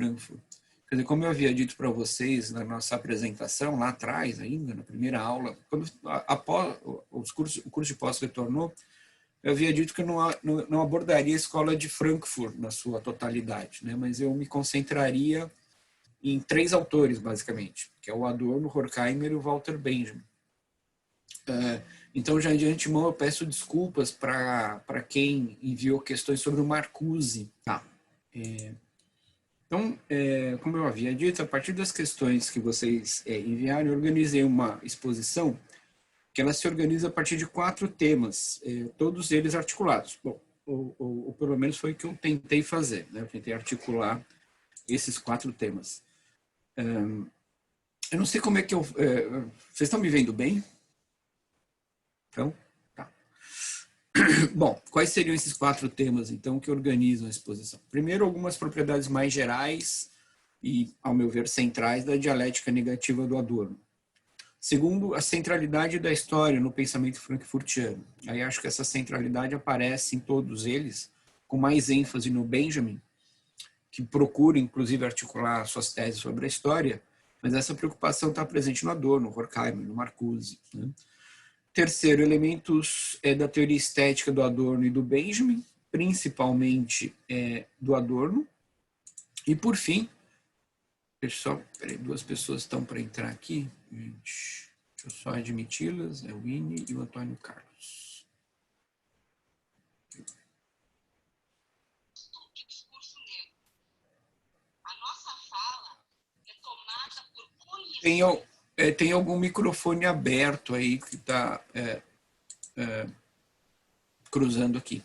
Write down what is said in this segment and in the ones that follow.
Frankfurt. Quer dizer, como eu havia dito para vocês na nossa apresentação, lá atrás ainda, na primeira aula, quando após o curso de pós retornou, eu havia dito que eu não abordaria a escola de Frankfurt na sua totalidade, né? Mas eu me concentraria em 3 autores, basicamente, que é o Adorno, o Horkheimer e o Walter Benjamin. Então, já de antemão, eu peço desculpas para quem enviou questões sobre o Marcuse. Tá. Então, como eu havia dito, a partir das questões que vocês enviaram, eu organizei uma exposição que ela se organiza a partir de 4 temas, todos eles articulados. Bom, ou pelo menos foi o que eu tentei fazer, né? Eu tentei articular esses 4 temas. Eu não sei como é que eu... vocês estão me vendo bem? Então, tá. Bom, quais seriam esses 4 temas, então, que organizam a exposição? Primeiro, algumas propriedades mais gerais e, ao meu ver, centrais da dialética negativa do Adorno. Segundo, a centralidade da história no pensamento frankfurtiano. Aí acho que essa centralidade aparece em todos eles, com mais ênfase no Benjamin, que procura, inclusive, articular suas teses sobre a história, mas essa preocupação está presente no Adorno, no Horkheimer, no Marcuse, né? Terceiro, elementos da teoria estética do Adorno e do Benjamin, principalmente do Adorno. E, por fim, pessoal, peraí, 2 pessoas estão para entrar aqui. Gente, deixa eu só admiti-las, é o Winnie e o Antônio Carlos. Tem algum microfone aberto aí que está cruzando aqui.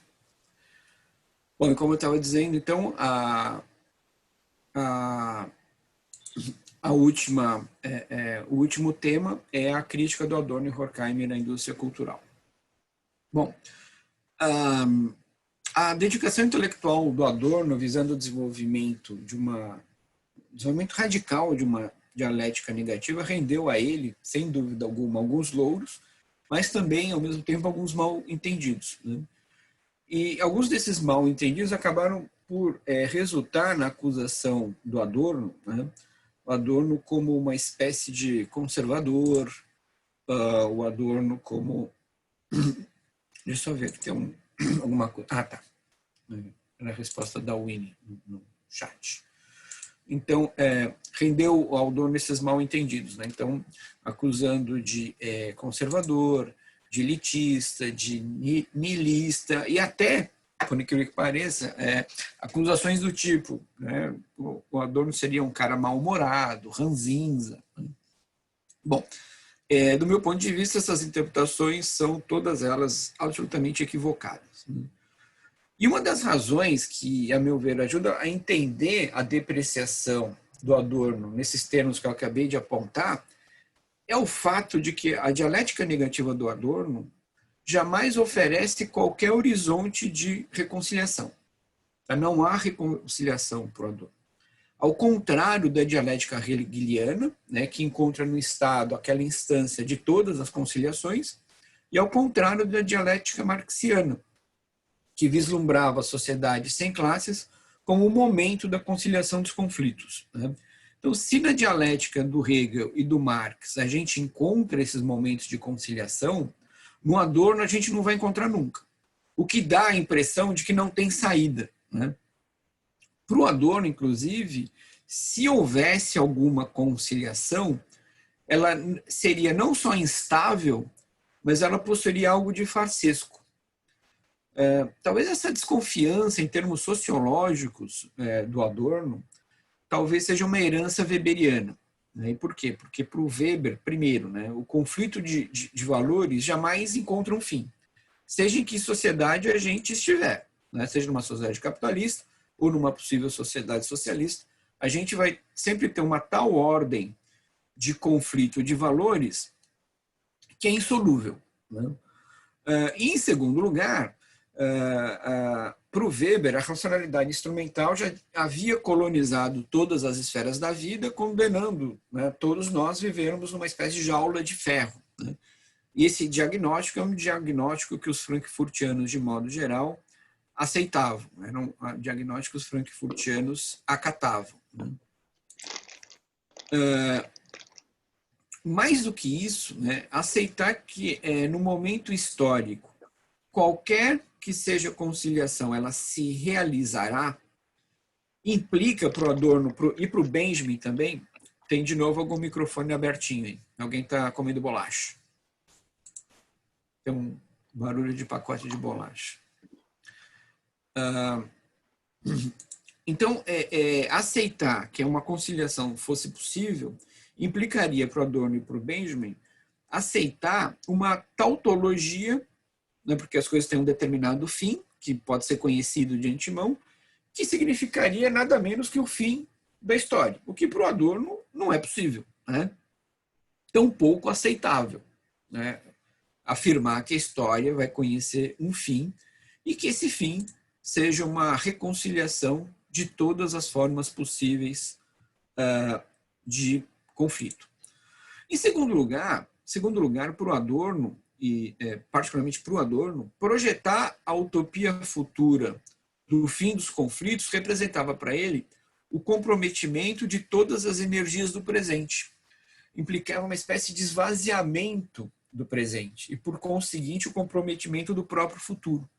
Bom, e como eu estava dizendo, então, o último tema é a crítica do Adorno e Horkheimer na indústria cultural. Bom, a dedicação intelectual do Adorno visando o desenvolvimento radical de uma dialética negativa rendeu a ele, sem dúvida alguma, alguns louros, mas também, ao mesmo tempo, alguns mal-entendidos, né? E alguns desses mal-entendidos acabaram por resultar na acusação do Adorno, né? O Adorno como uma espécie de conservador, o Adorno como... Deixa eu ver aqui, tem alguma coisa... Ah, tá. Era a resposta da Winnie no chat. Então, rendeu ao Adorno esses mal-entendidos, né? Então, acusando de conservador, de elitista, de niilista e até, por incrível que pareça, acusações do tipo, né? O Adorno seria um cara mal-humorado, ranzinza. Bom, do meu ponto de vista, essas interpretações são todas elas absolutamente equivocadas, né? E uma das razões que, a meu ver, ajuda a entender a depreciação do Adorno nesses termos que eu acabei de apontar é o fato de que a dialética negativa do Adorno jamais oferece qualquer horizonte de reconciliação. Não há reconciliação para o Adorno. Ao contrário da dialética hegeliana, né, que encontra no Estado aquela instância de todas as conciliações, e ao contrário da dialética marxiana, que vislumbrava a sociedade sem classes como o momento da conciliação dos conflitos, né? Então, se na dialética do Hegel e do Marx a gente encontra esses momentos de conciliação, no Adorno a gente não vai encontrar nunca. O que dá a impressão de que não tem saída, né? Para o Adorno, inclusive, se houvesse alguma conciliação, ela seria não só instável, mas ela possuiria algo de farsesco. Talvez essa desconfiança em termos sociológicos do Adorno talvez seja uma herança weberiana, né? E por quê? Porque para o Weber, primeiro, né, o conflito de valores jamais encontra um fim, seja em que sociedade a gente estiver, né? Seja numa sociedade capitalista ou numa possível sociedade socialista, a gente vai sempre ter uma tal ordem de conflito de valores que é insolúvel, né? E, em segundo lugar, para o Weber, a racionalidade instrumental já havia colonizado todas as esferas da vida, condenando, né, todos nós vivermos numa espécie de jaula de ferro, né? E esse diagnóstico é um diagnóstico que os frankfurtianos, de modo geral, aceitavam, eram diagnósticos frankfurtianos acatavam, Mais do que isso, né, aceitar que no momento histórico, qualquer que seja a conciliação, ela se realizará, implica para o Adorno e para o Benjamin também. Tem de novo algum microfone abertinho aí. Alguém está comendo bolacha. Tem um barulho de pacote de bolacha. Então, aceitar que uma conciliação fosse possível implicaria para o Adorno e para o Benjamin aceitar uma tautologia, né, porque as coisas têm um determinado fim, que pode ser conhecido de antemão, que significaria nada menos que o fim da história, o que para o Adorno não é possível, né? Tão pouco aceitável, né? Afirmar que a história vai conhecer um fim e que esse fim seja uma reconciliação de todas as formas possíveis de conflito. Em segundo lugar, para o Adorno, e particularmente para o Adorno, projetar a utopia futura do fim dos conflitos representava para ele o comprometimento de todas as energias do presente. Implicava uma espécie de esvaziamento do presente e, por conseguinte, o comprometimento do próprio futuro.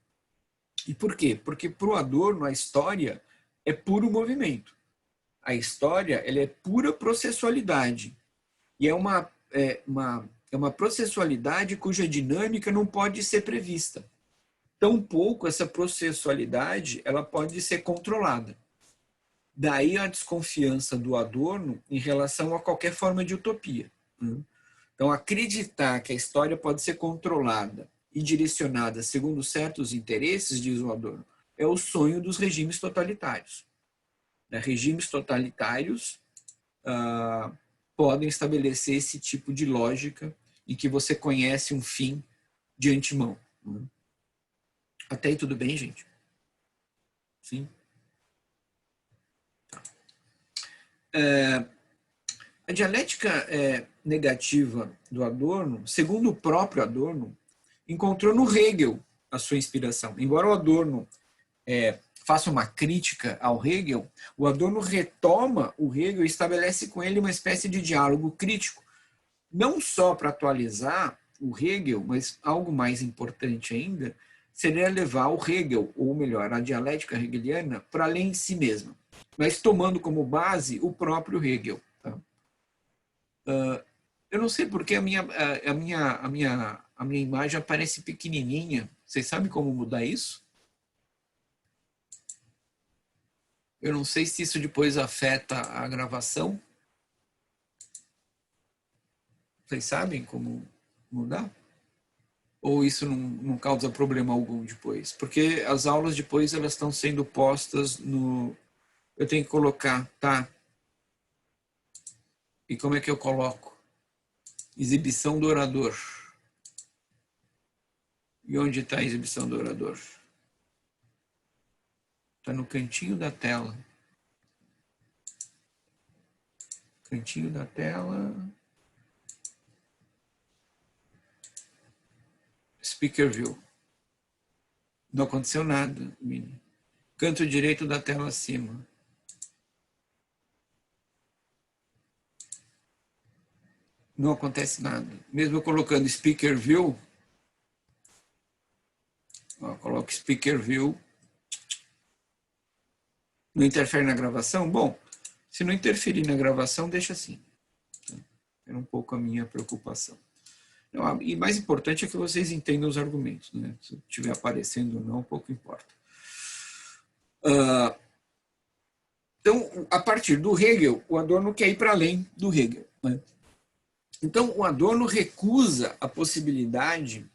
E por quê? Porque para o Adorno a história é puro movimento. A história ela é pura processualidade. E é uma processualidade cuja dinâmica não pode ser prevista. Tampouco essa processualidade ela pode ser controlada. Daí a desconfiança do Adorno em relação a qualquer forma de utopia. Então, acreditar que a história pode ser controlada e direcionada segundo certos interesses, diz o Adorno, é o sonho dos regimes totalitários. Regimes totalitários podem estabelecer esse tipo de lógica em que você conhece um fim de antemão. Até aí tudo bem, gente? Sim? A dialética negativa do Adorno, segundo o próprio Adorno, encontrou no Hegel a sua inspiração. Embora o Adorno faça uma crítica ao Hegel, o Adorno retoma o Hegel e estabelece com ele uma espécie de diálogo crítico, não só para atualizar o Hegel, mas algo mais importante ainda, seria levar o Hegel, ou melhor, a dialética hegeliana, para além de si mesma, mas tomando como base o próprio Hegel. Tá? Eu não sei porque a minha imagem aparece pequenininha. Vocês sabem como mudar isso? Eu não sei se isso depois afeta a gravação. Vocês sabem como mudar? Ou isso não causa problema algum depois? Porque as aulas depois elas estão sendo postas no... Eu tenho que colocar, tá? E como é que eu coloco? Exibição do orador. E onde está a exibição do orador? Está no cantinho da tela. Cantinho da tela. Speaker View. Não aconteceu nada, Mini. Canto direito da tela acima. Não acontece nada. Mesmo eu colocando Speaker View, coloco Speaker View, não interfere na gravação? Bom, se não interferir na gravação, deixa assim. Era um pouco a minha preocupação. E mais importante é que vocês entendam os argumentos, né? Se estiver aparecendo ou não, pouco importa. Então, a partir do Hegel, o Adorno quer ir para além do Hegel, né? Então, o Adorno recusa a possibilidade,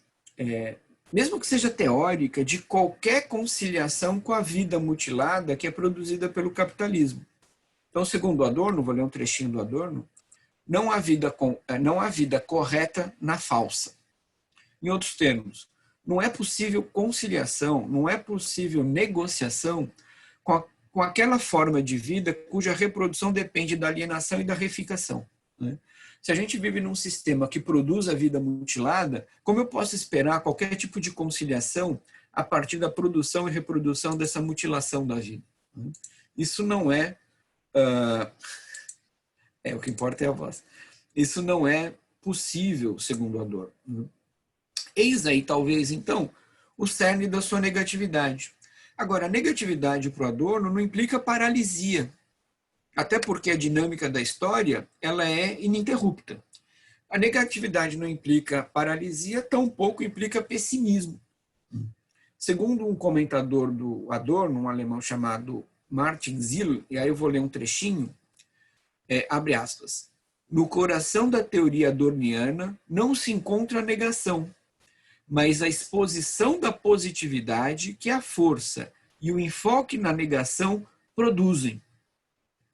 mesmo que seja teórica, de qualquer conciliação com a vida mutilada que é produzida pelo capitalismo. Então, segundo o Adorno, vou ler um trechinho do Adorno, não há vida correta na falsa. Em outros termos, não é possível conciliação, não é possível negociação com aquela forma de vida cuja reprodução depende da alienação e da reificação, né? Se a gente vive num sistema que produz a vida mutilada, como eu posso esperar qualquer tipo de conciliação a partir da produção e reprodução dessa mutilação da vida? Isso não é O que importa é a voz. Isso não é possível, segundo Adorno. Eis aí, talvez, então, o cerne da sua negatividade. Agora, a negatividade para o Adorno não implica paralisia, até porque a dinâmica da história ela é ininterrupta. A negatividade não implica paralisia, tampouco implica pessimismo. Segundo um comentador do Adorno, um alemão chamado Martin Zill, e aí eu vou ler um trechinho, abre aspas, no coração da teoria adorniana não se encontra a negação, mas a exposição da positividade que a força e o enfoque na negação produzem.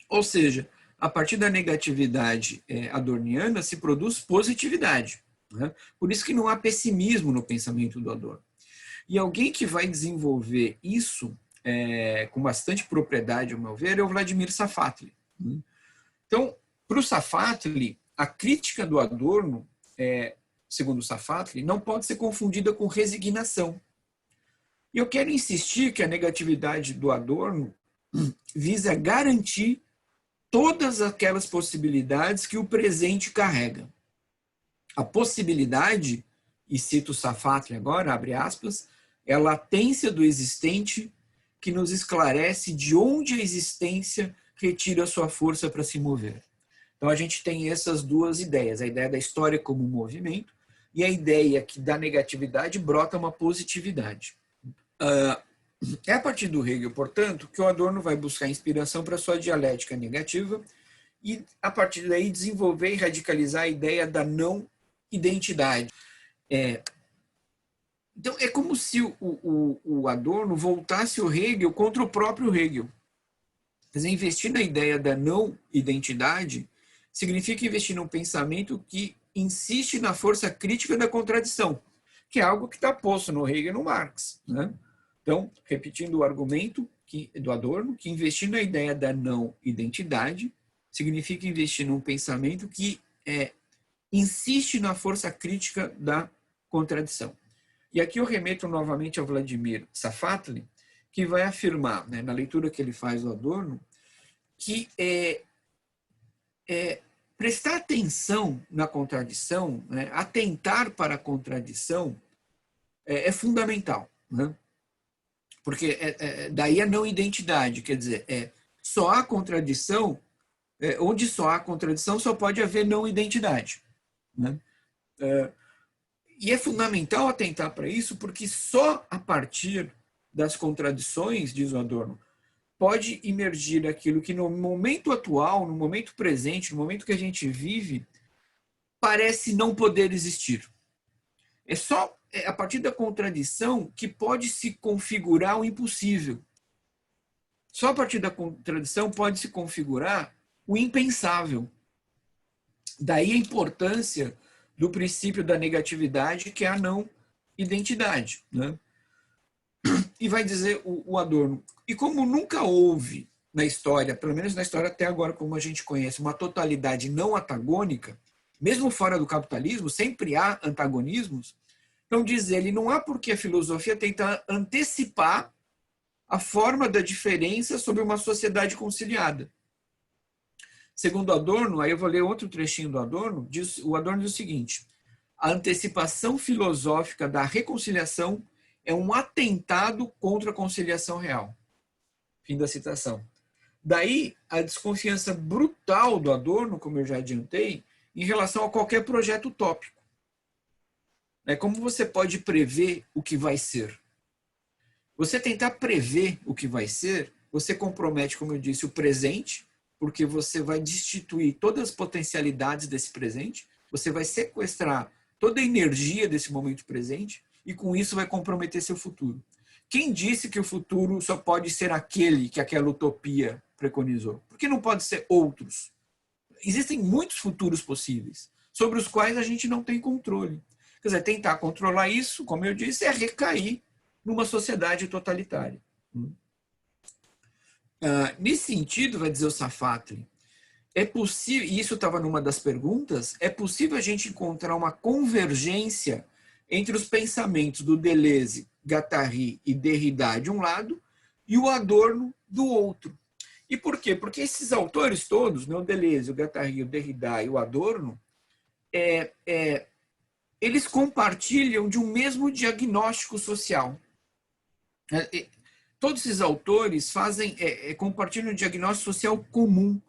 Ou seja, a partir da negatividade adorniana se produz positividade. Né? Por isso que não há pessimismo no pensamento do Adorno. E alguém que vai desenvolver isso com bastante propriedade, ao meu ver, é o Vladimir Safatli. Então, para o Safatli, a crítica do Adorno, segundo o Safatli, não pode ser confundida com resignação. E eu quero insistir que a negatividade do Adorno visa garantir todas aquelas possibilidades que o presente carrega. A possibilidade, e cito o Safatli agora, abre aspas, é a latência do existente que nos esclarece de onde a existência retira sua força para se mover. Então a gente tem essas duas ideias, a ideia da história como movimento e a ideia que da negatividade brota uma positividade. É a partir do Hegel, portanto, que o Adorno vai buscar inspiração para sua dialética negativa e, a partir daí, desenvolver e radicalizar a ideia da não identidade. Então, é como se o Adorno voltasse o Hegel contra o próprio Hegel. Quer dizer, investir na ideia da não identidade significa investir num pensamento que insiste na força crítica da contradição, que é algo que está posto no Hegel e no Marx. Né? Então, repetindo o argumento do Adorno, que investir na ideia da não identidade significa investir num pensamento que insiste na força crítica da contradição. E aqui eu remeto novamente ao Vladimir Safatli, que vai afirmar, né, na leitura que ele faz do Adorno, que prestar atenção na contradição, né, atentar para a contradição, é fundamental. Né? Porque daí a não identidade, quer dizer, só há contradição, onde só há contradição, só pode haver não identidade. Né? E é fundamental atentar para isso, porque só a partir das contradições, diz o Adorno, pode emergir aquilo que no momento atual, no momento presente, no momento que a gente vive, parece não poder existir. É só a partir da contradição que pode se configurar o impossível. Só a partir da contradição pode se configurar o impensável. Daí a importância do princípio da negatividade, que é a não identidade. Né? E vai dizer o Adorno, e como nunca houve na história, pelo menos na história até agora como a gente conhece, uma totalidade não antagônica, mesmo fora do capitalismo, sempre há antagonismos, então diz ele, não há por que a filosofia tentar antecipar a forma da diferença sobre uma sociedade conciliada. Segundo Adorno, aí eu vou ler outro trechinho do Adorno, o Adorno diz o seguinte, a antecipação filosófica da reconciliação é um atentado contra a conciliação real. Fim da citação. Daí a desconfiança brutal do Adorno, como eu já adiantei, em relação a qualquer projeto utópico. Como você pode prever o que vai ser? Você tentar prever o que vai ser, você compromete, como eu disse, o presente, porque você vai destituir todas as potencialidades desse presente, você vai sequestrar toda a energia desse momento presente e com isso vai comprometer seu futuro. Quem disse que o futuro só pode ser aquele que aquela utopia preconizou? Por que não pode ser outros? Existem muitos futuros possíveis, sobre os quais a gente não tem controle. Quer dizer, tentar controlar isso, como eu disse, é recair numa sociedade totalitária. Nesse sentido, vai dizer o Safatli, é possível, e isso estava numa das perguntas, é possível a gente encontrar uma convergência entre os pensamentos do Deleuze, Guattari e Derrida de um lado e o Adorno do outro. E por quê? Porque esses autores todos, né, o Deleuze, o Guattari, o Derrida e o Adorno, eles compartilham de um mesmo diagnóstico social. Todos esses autores compartilham um diagnóstico social comum.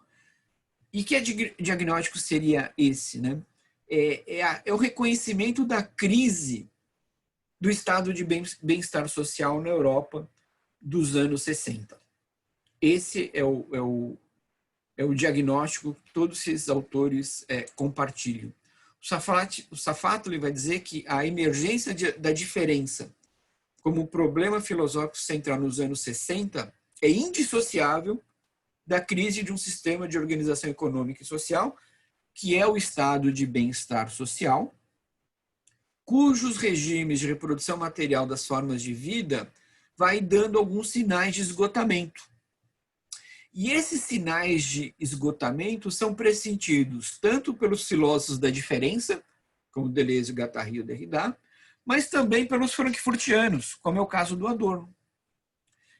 E que diagnóstico seria esse? Né? É o reconhecimento da crise do estado de bem-estar social na Europa dos anos 60. Esse é o diagnóstico que todos esses autores compartilham. O Safatli vai dizer que a emergência da diferença como problema filosófico central nos anos 60 é indissociável da crise de um sistema de organização econômica e social, que é o estado de bem-estar social, cujos regimes de reprodução material das formas de vida vai dando alguns sinais de esgotamento. E esses sinais de esgotamento são pressentidos tanto pelos filósofos da diferença, como Deleuze, Guattari e Derrida, mas também pelos frankfurtianos, como é o caso do Adorno.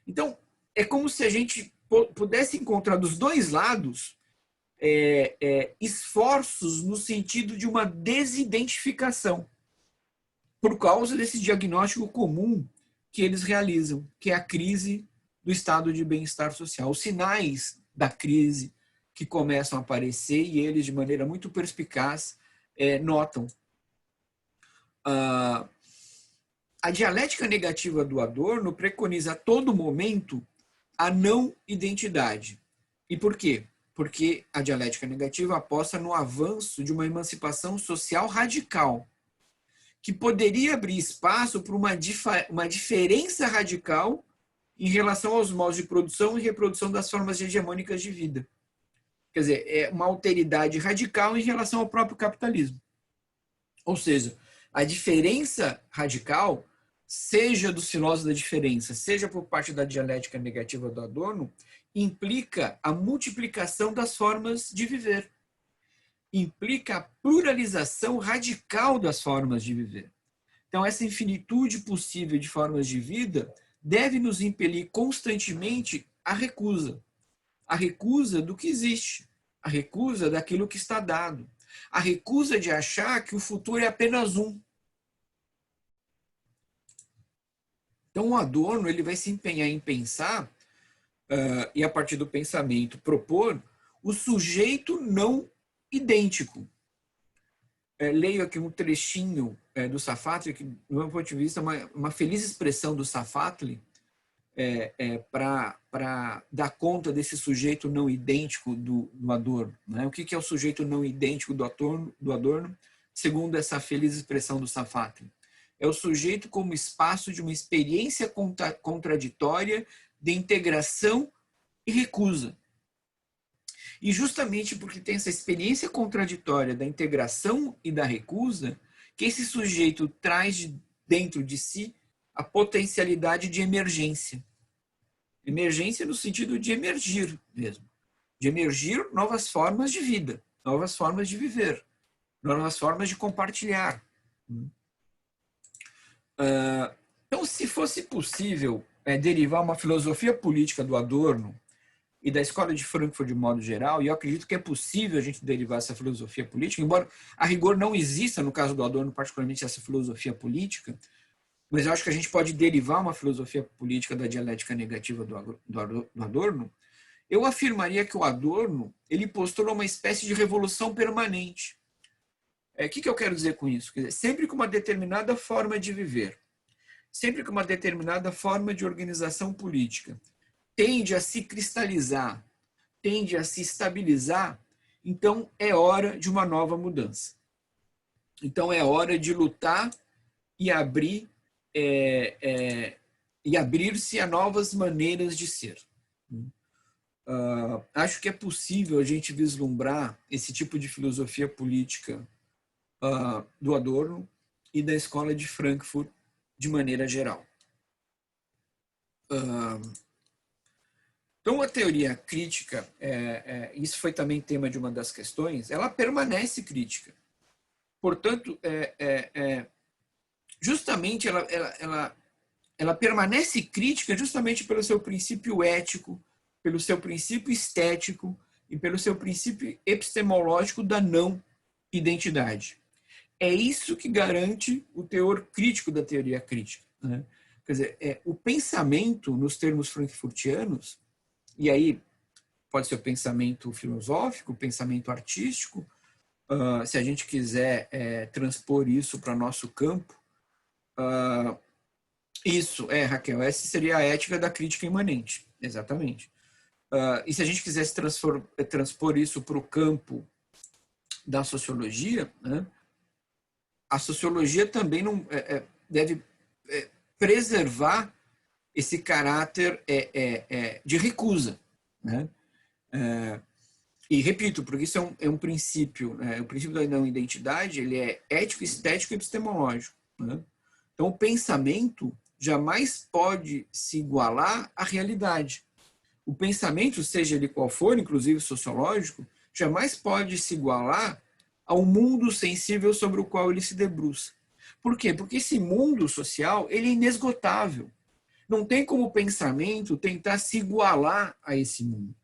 Então, é como se a gente pudesse encontrar dos dois lados esforços no sentido de uma desidentificação, por causa desse diagnóstico comum que eles realizam, que é a crise do estado de bem-estar social. Os sinais da crise que começam a aparecer e eles, de maneira muito perspicaz, notam. A dialética negativa do Adorno preconiza a todo momento a não identidade. E por quê? Porque a dialética negativa aposta no avanço de uma emancipação social radical, que poderia abrir espaço para uma diferença radical em relação aos modos de produção e reprodução das formas hegemônicas de vida. Quer dizer, é uma alteridade radical em relação ao próprio capitalismo. Ou seja, a diferença radical, seja dos filósofos da diferença, seja por parte da dialética negativa do Adorno, implica a multiplicação das formas de viver. Implica a pluralização radical das formas de viver. Então, essa infinitude possível de formas de vida deve nos impelir constantemente à recusa. A recusa do que existe. A recusa daquilo que está dado. A recusa de achar que o futuro é apenas um. Então, o Adorno ele vai se empenhar em pensar, e a partir do pensamento propor, o sujeito não idêntico. Leio aqui um trechinho do Safatli, que, do meu ponto de vista, é uma feliz expressão do Safatli para dar conta desse sujeito não idêntico do Adorno. Né? O que é o sujeito não idêntico do Adorno, segundo essa feliz expressão do Safatli? É o sujeito como espaço de uma experiência contraditória de integração e recusa. E justamente porque tem essa experiência contraditória da integração e da recusa, que esse sujeito traz dentro de si a potencialidade de emergência. Emergência no sentido de emergir mesmo. De emergir novas formas de vida, novas formas de viver, novas formas de compartilhar. Então, se fosse possível derivar uma filosofia política do Adorno e da Escola de Frankfurt de modo geral, e eu acredito que é possível a gente derivar essa filosofia política, embora a rigor não exista, no caso do Adorno, particularmente essa filosofia política, mas eu acho que a gente pode derivar uma filosofia política da dialética negativa do Adorno. Eu afirmaria que o Adorno ele postula uma espécie de revolução permanente. O que eu quero dizer com isso? Quer dizer, sempre com uma determinada forma de viver, sempre com uma determinada forma de organização política, tende a se cristalizar, tende a se estabilizar, então é hora de uma nova mudança. Então é hora de lutar e abrir-se a novas maneiras de ser. Acho que é possível a gente vislumbrar esse tipo de filosofia política do Adorno e da Escola de Frankfurt de maneira geral. Então, a teoria crítica, isso foi também tema de uma das questões, ela permanece crítica. Portanto, justamente ela permanece crítica justamente pelo seu princípio ético pelo seu princípio estético e pelo seu princípio epistemológico da não identidade. É isso que garante o teor crítico da teoria crítica, né? Quer dizer, o pensamento, nos termos frankfurtianos, e aí pode ser o pensamento filosófico, o pensamento artístico, se a gente quiser transpor isso para nosso campo, Raquel, essa seria a ética da crítica imanente, exatamente. E se a gente quisesse transpor isso para o campo da sociologia, né, a sociologia também não deve preservar esse caráter de recusa, né? E repito, porque isso é um princípio, né? O princípio da não identidade, ele é ético, estético e epistemológico, né? Então, o pensamento jamais pode se igualar à realidade. O pensamento, seja ele qual for, inclusive sociológico, jamais pode se igualar ao mundo sensível sobre o qual ele se debruça. Por quê? Porque esse mundo social, ele é inesgotável. Não tem como o pensamento tentar se igualar a esse mundo.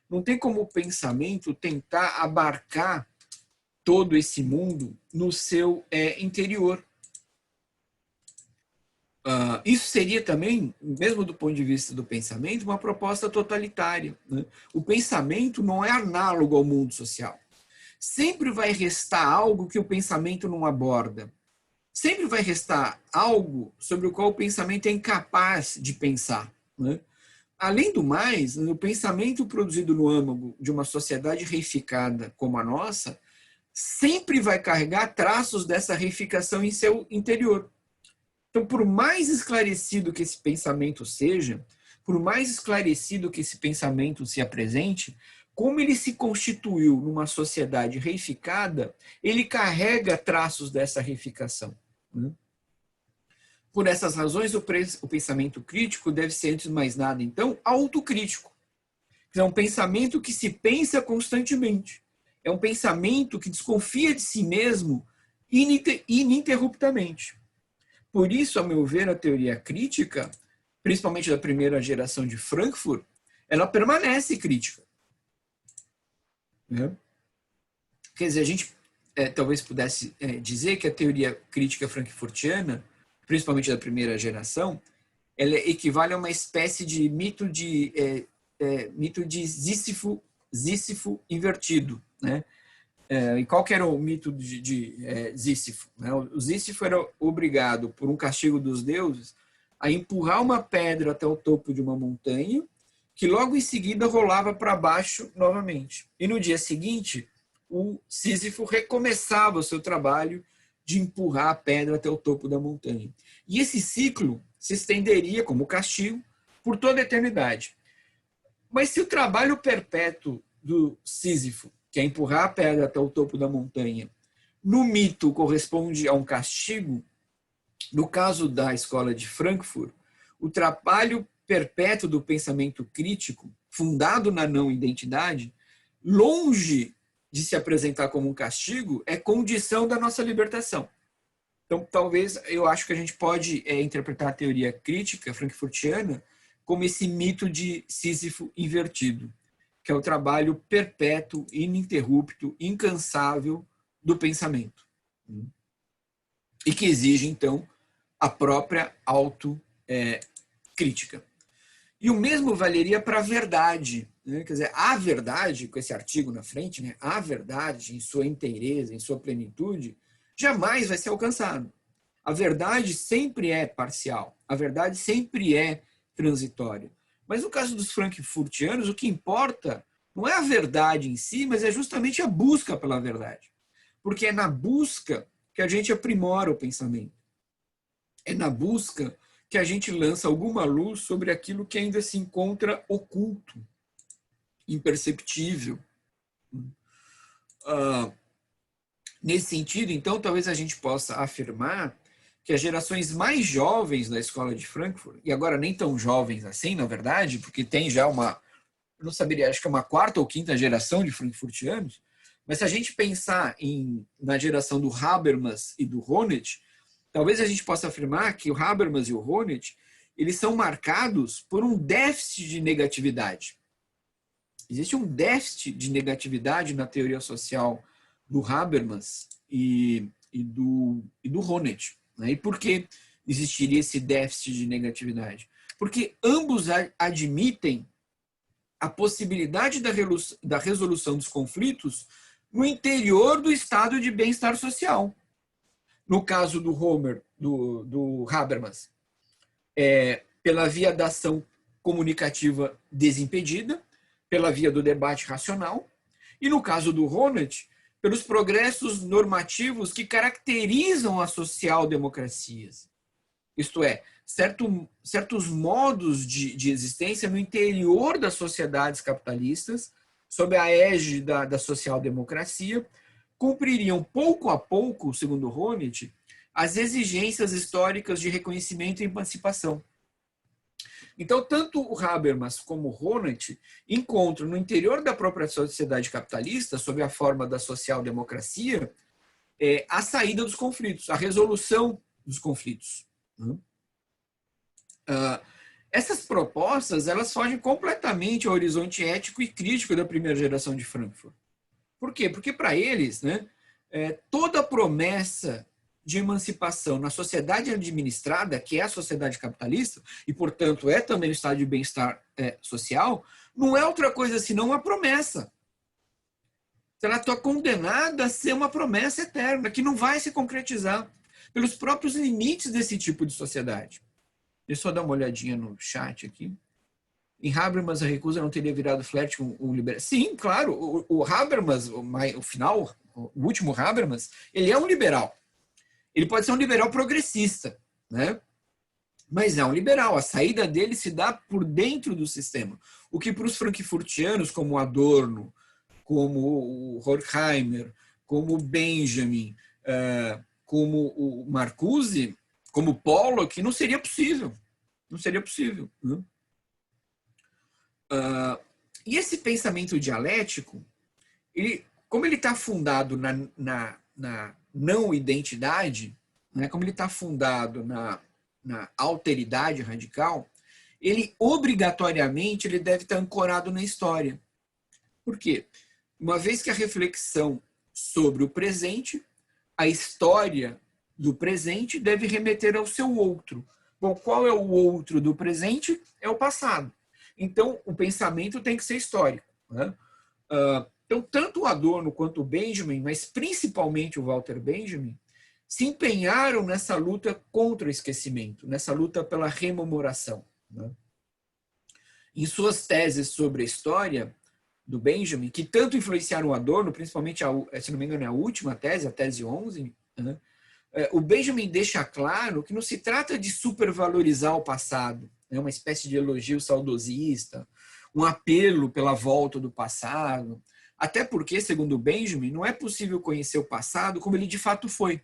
Não tem como o pensamento tentar abarcar todo esse mundo no seu interior. Isso seria também, mesmo do ponto de vista do pensamento, uma proposta totalitária, né? O pensamento não é análogo ao mundo social. Sempre vai restar algo que o pensamento não aborda. Sempre vai restar algo sobre o qual o pensamento é incapaz de pensar, né? Além do mais, o pensamento produzido no âmago de uma sociedade reificada como a nossa sempre vai carregar traços dessa reificação em seu interior. Então, por mais esclarecido que esse pensamento seja, por mais esclarecido que esse pensamento se apresente, como ele se constituiu numa sociedade reificada, ele carrega traços dessa reificação, né? Por essas razões, o pensamento crítico deve ser, antes de mais nada, então, autocrítico. É um pensamento que se pensa constantemente. É um pensamento que desconfia de si mesmo ininterruptamente. Por isso, a meu ver, a teoria crítica, principalmente da primeira geração de Frankfurt, ela permanece crítica, né? Quer dizer, a gente talvez pudesse dizer que a teoria crítica frankfurtiana, principalmente da primeira geração, ela equivale a uma espécie de mito de Sísifo invertido, né? E qual que era o mito de Sísifo, né? O Sísifo era obrigado, por um castigo dos deuses, a empurrar uma pedra até o topo de uma montanha, que logo em seguida rolava para baixo novamente. E no dia seguinte, o Sísifo recomeçava o seu trabalho de empurrar a pedra até o topo da montanha. E esse ciclo se estenderia, como castigo, por toda a eternidade. Mas se o trabalho perpétuo do Sísifo, que é empurrar a pedra até o topo da montanha, no mito corresponde a um castigo, no caso da escola de Frankfurt, o trabalho perpétuo do pensamento crítico, fundado na não identidade, longe de se apresentar como um castigo, é condição da nossa libertação. Então, talvez, eu acho que a gente pode interpretar a teoria crítica frankfurtiana como esse mito de Sísifo invertido, que é o trabalho perpétuo, ininterrupto, incansável do pensamento. E que exige, então, a própria autocrítica. E o mesmo valeria para a verdade, né? Quer dizer, a verdade, com esse artigo na frente, né? A verdade, em sua inteireza, em sua plenitude, jamais vai ser alcançada. A verdade sempre é parcial, a verdade sempre é transitória. Mas no caso dos frankfurtianos, o que importa não é a verdade em si, mas é justamente a busca pela verdade. Porque é na busca que a gente aprimora o pensamento. É na busca que a gente lança alguma luz sobre aquilo que ainda se encontra oculto, imperceptível. Nesse sentido, então, talvez a gente possa afirmar que as gerações mais jovens da escola de Frankfurt, e agora nem tão jovens assim, na verdade, porque tem já uma, eu não saberia, acho que é uma quarta ou quinta geração de frankfurtianos, mas se a gente pensar na geração do Habermas e do Honneth, talvez a gente possa afirmar que o Habermas e o Honneth, eles são marcados por um déficit de negatividade. Existe um déficit de negatividade na teoria social do Habermas e do Honneth. Né? E por que existiria esse déficit de negatividade? Porque ambos admitem a possibilidade da resolução dos conflitos no interior do estado de bem-estar social. No caso do Habermas, pela via da ação comunicativa desimpedida, pela via do debate racional, e no caso do Honneth, pelos progressos normativos que caracterizam as social-democracias. Isto é, certos modos de existência no interior das sociedades capitalistas, sob a égide da social-democracia, cumpririam pouco a pouco, segundo Honneth, as exigências históricas de reconhecimento e emancipação. Então, tanto o Habermas como o Honneth encontram no interior da própria sociedade capitalista, sob a forma da social-democracia, a saída dos conflitos, a resolução dos conflitos. Essas propostas, elas fogem completamente ao horizonte ético e crítico da primeira geração de Frankfurt. Por quê? Porque para eles, né, toda promessa de emancipação na sociedade administrada, que é a sociedade capitalista, e, portanto, é também o estado de bem-estar social, não é outra coisa senão uma promessa. Ela está condenada a ser uma promessa eterna, que não vai se concretizar pelos próprios limites desse tipo de sociedade. Deixa eu só dar uma olhadinha no chat aqui. Em Habermas, a recusa não teria virado flerte com o liberal. Sim, claro, o Habermas, o último Habermas, ele é um liberal. Ele pode ser um liberal progressista, né? Mas é um liberal. A saída dele se dá por dentro do sistema. O que para os frankfurtianos, como Adorno, como o Horkheimer, como o Benjamin, como o Marcuse, como o Pollock, não seria possível. Não seria possível. Né? E esse pensamento dialético, como ele está fundado na não identidade, né, como ele está fundado na alteridade radical, ele obrigatoriamente ele deve estar ancorado na história. Por quê? Uma vez que a reflexão sobre o presente, a história do presente deve remeter ao seu outro. Bom, qual é o outro do presente? É o passado. Então, o pensamento tem que ser histórico. Né? Então, tanto o Adorno quanto o Benjamin, mas principalmente o Walter Benjamin, se empenharam nessa luta contra o esquecimento, nessa luta pela rememoração. Né? Em suas teses sobre a história do Benjamin, que tanto influenciaram o Adorno, principalmente, se não me engano, a última tese, a tese 11, né? O Benjamin deixa claro que não se trata de supervalorizar o passado, né? Uma espécie de elogio saudosista, um apelo pela volta do passado, até porque, segundo o Benjamin, não é possível conhecer o passado como ele de fato foi.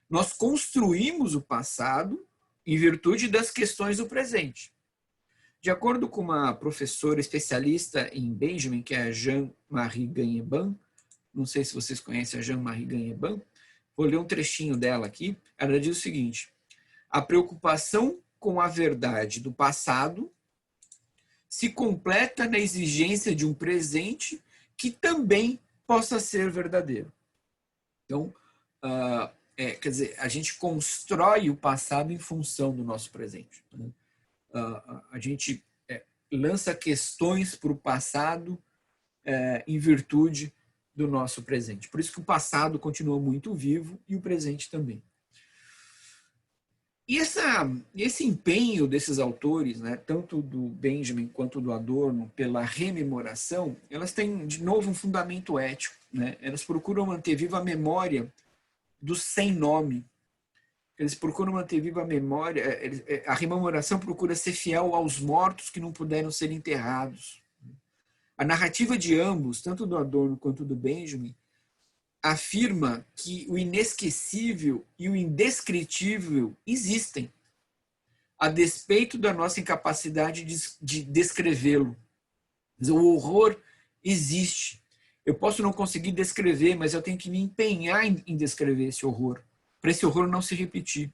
Nós construímos o passado em virtude das questões do presente. De acordo com uma professora especialista em Benjamin, que é a Jean-Marie Gagneban, não sei se vocês conhecem a Jean-Marie Gagneban, vou ler um trechinho dela aqui. Ela diz o seguinte: a preocupação com a verdade do passado se completa na exigência de um presente que também possa ser verdadeiro. Então, quer dizer, a gente constrói o passado em função do nosso presente. Né? A gente lança questões para o passado em virtude do nosso presente. Por isso que o passado continua muito vivo e o presente também. E esse empenho desses autores, né, tanto do Benjamin quanto do Adorno, pela rememoração, elas têm, de novo, um fundamento ético. Né? Elas procuram manter viva a memória do sem nome. Eles procuram manter viva a memória, a rememoração procura ser fiel aos mortos que não puderam ser enterrados. A narrativa de ambos, tanto do Adorno quanto do Benjamin, afirma que o inesquecível e o indescritível existem, a despeito da nossa incapacidade de descrevê-lo. O horror existe. Eu posso não conseguir descrever, mas eu tenho que me empenhar em descrever esse horror, para esse horror não se repetir.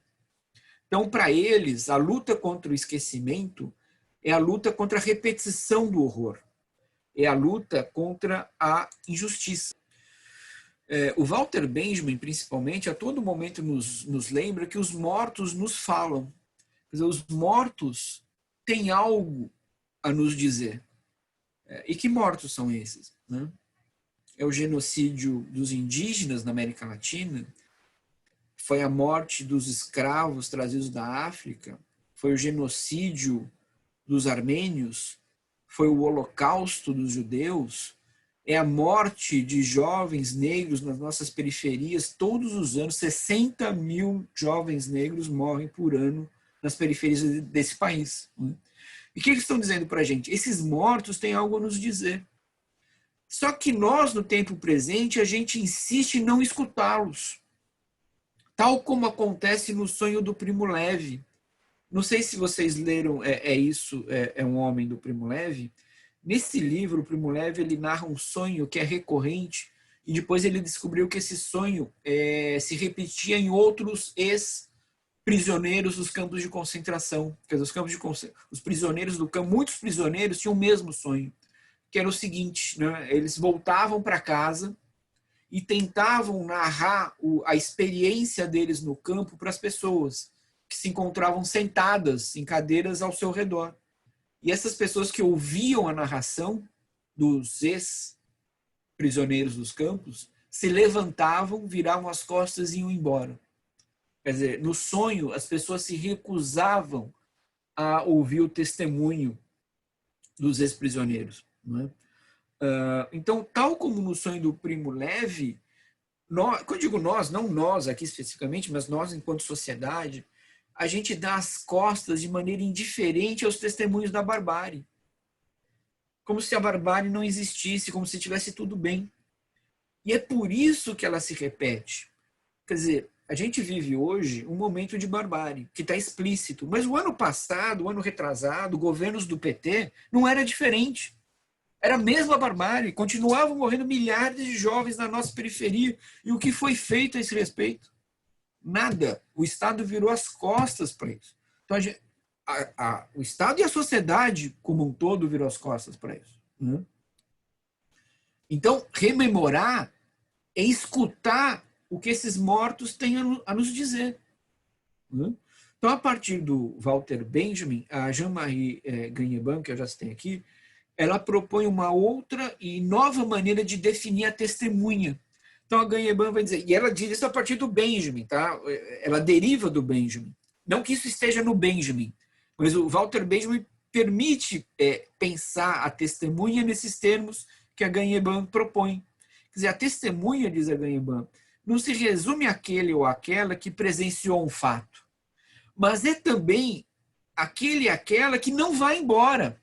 Então, para eles, a luta contra o esquecimento é a luta contra a repetição do horror. é a luta contra a injustiça. O Walter Benjamin, principalmente, a todo momento nos lembra que os mortos nos falam. Quer dizer, os mortos têm algo a nos dizer. E que mortos são esses? Né? É o genocídio dos indígenas na América Latina, foi a morte dos escravos trazidos da África, foi o genocídio dos armênios, foi o holocausto dos judeus, é a morte de jovens negros nas nossas periferias. Todos os anos, 60 mil jovens negros morrem por ano nas periferias desse país. E o que eles estão dizendo para a gente? Esses mortos têm algo a nos dizer. Só que nós, no tempo presente, a gente insiste em não escutá-los. Tal como acontece no Sonho do Primo Levi. Não sei se vocês leram É um Homem do Primo Levi. Nesse livro, o Primo Levi ele narra um sonho que é recorrente e depois ele descobriu que esse sonho se repetia em outros ex-prisioneiros dos campos de concentração. Quer dizer, os prisioneiros do campo, muitos prisioneiros tinham o mesmo sonho, que era o seguinte, né? Eles voltavam para casa e tentavam narrar a experiência deles no campo para as pessoas que se encontravam sentadas em cadeiras ao seu redor. E essas pessoas que ouviam a narração dos ex-prisioneiros dos campos se levantavam, viravam as costas e iam embora. Quer dizer, no sonho, as pessoas se recusavam a ouvir o testemunho dos ex-prisioneiros. Não é? Então, tal como no sonho do Primo Levi, quando eu digo nós, não nós aqui especificamente, mas nós enquanto sociedade, a gente dá as costas de maneira indiferente aos testemunhos da barbárie. Como se a barbárie não existisse, como se tivesse tudo bem. E é por isso que ela se repete. Quer dizer, a gente vive hoje um momento de barbárie, que está explícito. Mas o ano passado, o ano retrasado, governos do PT, não era diferente. Era a mesma barbárie. Continuavam morrendo milhares de jovens na nossa periferia. E o que foi feito a esse respeito? Nada. O Estado virou as costas para isso. Então, o Estado e a sociedade como um todo virou as costas para isso. Né? Então, rememorar é escutar o que esses mortos têm a nos dizer. Né? Então, a partir do Walter Benjamin, a Jean-Marie Gagneban, que eu já citei aqui, ela propõe uma outra e nova maneira de definir a testemunha. Então a Gagneban vai dizer, e ela diz isso a partir do Benjamin, tá? Ela deriva do Benjamin. Não que isso esteja no Benjamin, mas o Walter Benjamin permite pensar a testemunha nesses termos que a Gagneban propõe. Quer dizer, a testemunha, diz a Gagneban, não se resume àquele ou àquela que presenciou um fato, mas é também aquele e aquela que não vai embora.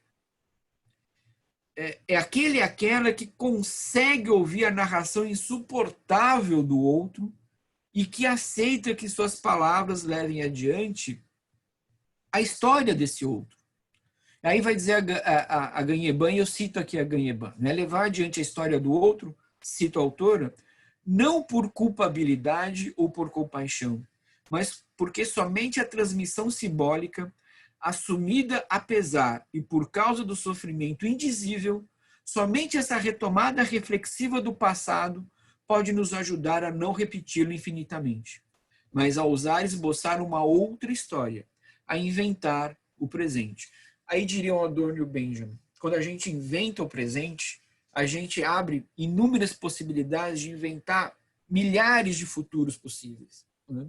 É aquele e aquela que consegue ouvir a narração insuportável do outro e que aceita que suas palavras levem adiante a história desse outro. Aí vai dizer a Gagneban, e eu cito aqui a Gagneban, né? Levar adiante a história do outro, cito a autora, não por culpabilidade ou por compaixão, mas porque somente a transmissão simbólica assumida apesar e por causa do sofrimento indizível, somente essa retomada reflexiva do passado pode nos ajudar a não repeti-lo infinitamente, mas a ousar esboçar uma outra história, a inventar o presente. Aí diriam Adorno e o Benjamin, quando a gente inventa o presente, a gente abre inúmeras possibilidades de inventar milhares de futuros possíveis. Né?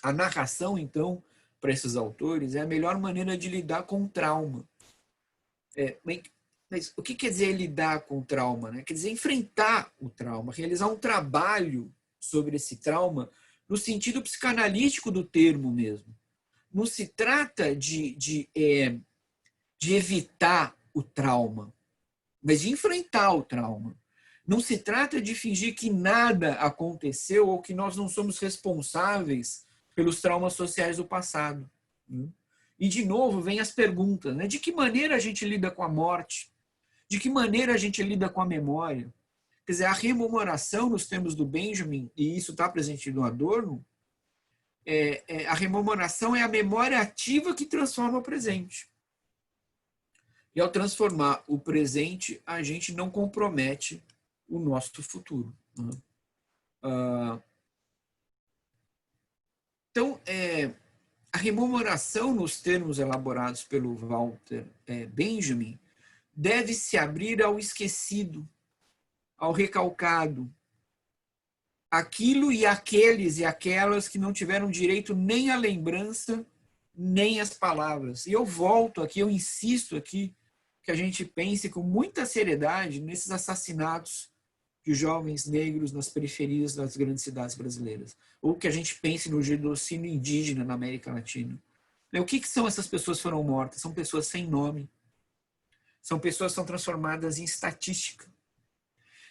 A narração, então, para esses autores, é a melhor maneira de lidar com o trauma. Mas o que quer dizer lidar com o trauma? Né? Quer dizer enfrentar o trauma, realizar um trabalho sobre esse trauma no sentido psicanalítico do termo mesmo. Não se trata de evitar o trauma, mas de enfrentar o trauma. Não se trata de fingir que nada aconteceu ou que nós não somos responsáveis pelos traumas sociais do passado. E, de novo, vem as perguntas. Né? De que maneira a gente lida com a morte? De que maneira a gente lida com a memória? Quer dizer, a rememoração, nos termos do Benjamin, e isso está presente no Adorno, a rememoração é a memória ativa que transforma o presente. E ao transformar o presente, a gente não compromete o nosso futuro. Né? Então, a rememoração, nos termos elaborados pelo Walter Benjamin, deve se abrir ao esquecido, ao recalcado, aquilo e aqueles e aquelas que não tiveram direito nem à lembrança, nem às palavras. E eu volto aqui, eu insisto aqui, que a gente pense com muita seriedade nesses assassinatos de jovens negros nas periferias das grandes cidades brasileiras. Ou que a gente pense no genocídio indígena na América Latina. O que são essas pessoas que foram mortas? São pessoas sem nome. São pessoas que são transformadas em estatística.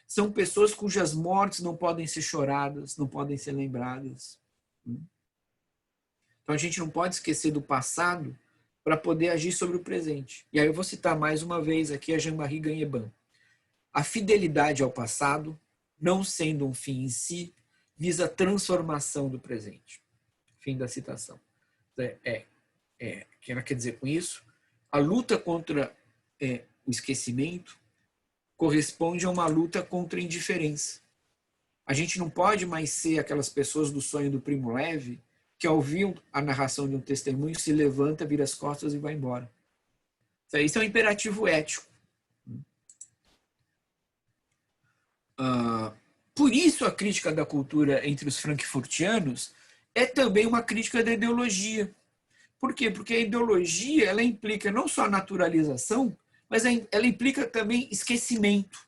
São pessoas cujas mortes não podem ser choradas, não podem ser lembradas. Então a gente não pode esquecer do passado para poder agir sobre o presente. E aí eu vou citar mais uma vez aqui a Jean-Marie Gagneban. A fidelidade ao passado, não sendo um fim em si, visa a transformação do presente. Fim da citação. O que ela quer dizer com isso? A luta contra o esquecimento corresponde a uma luta contra a indiferença. A gente não pode mais ser aquelas pessoas do sonho do Primo Levi que, ao ouvir a narração de um testemunho, se levanta, vira as costas e vai embora. Isso é um imperativo ético. Por isso a crítica da cultura entre os frankfurtianos é também uma crítica da ideologia. Por quê? Porque a ideologia ela implica não só naturalização, mas ela implica também esquecimento.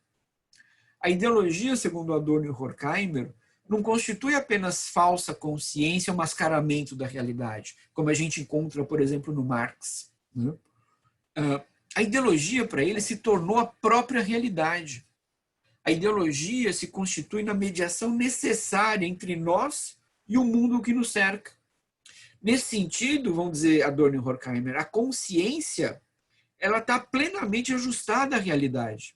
A ideologia, segundo Adorno e Horkheimer, não constitui apenas falsa consciência ou mascaramento da realidade, como a gente encontra, por exemplo, no Marx. A ideologia, para ele, se tornou a própria realidade. A ideologia se constitui na mediação necessária entre nós e o mundo que nos cerca. Nesse sentido, vamos dizer Adorno e Horkheimer, a consciência ela está plenamente ajustada à realidade.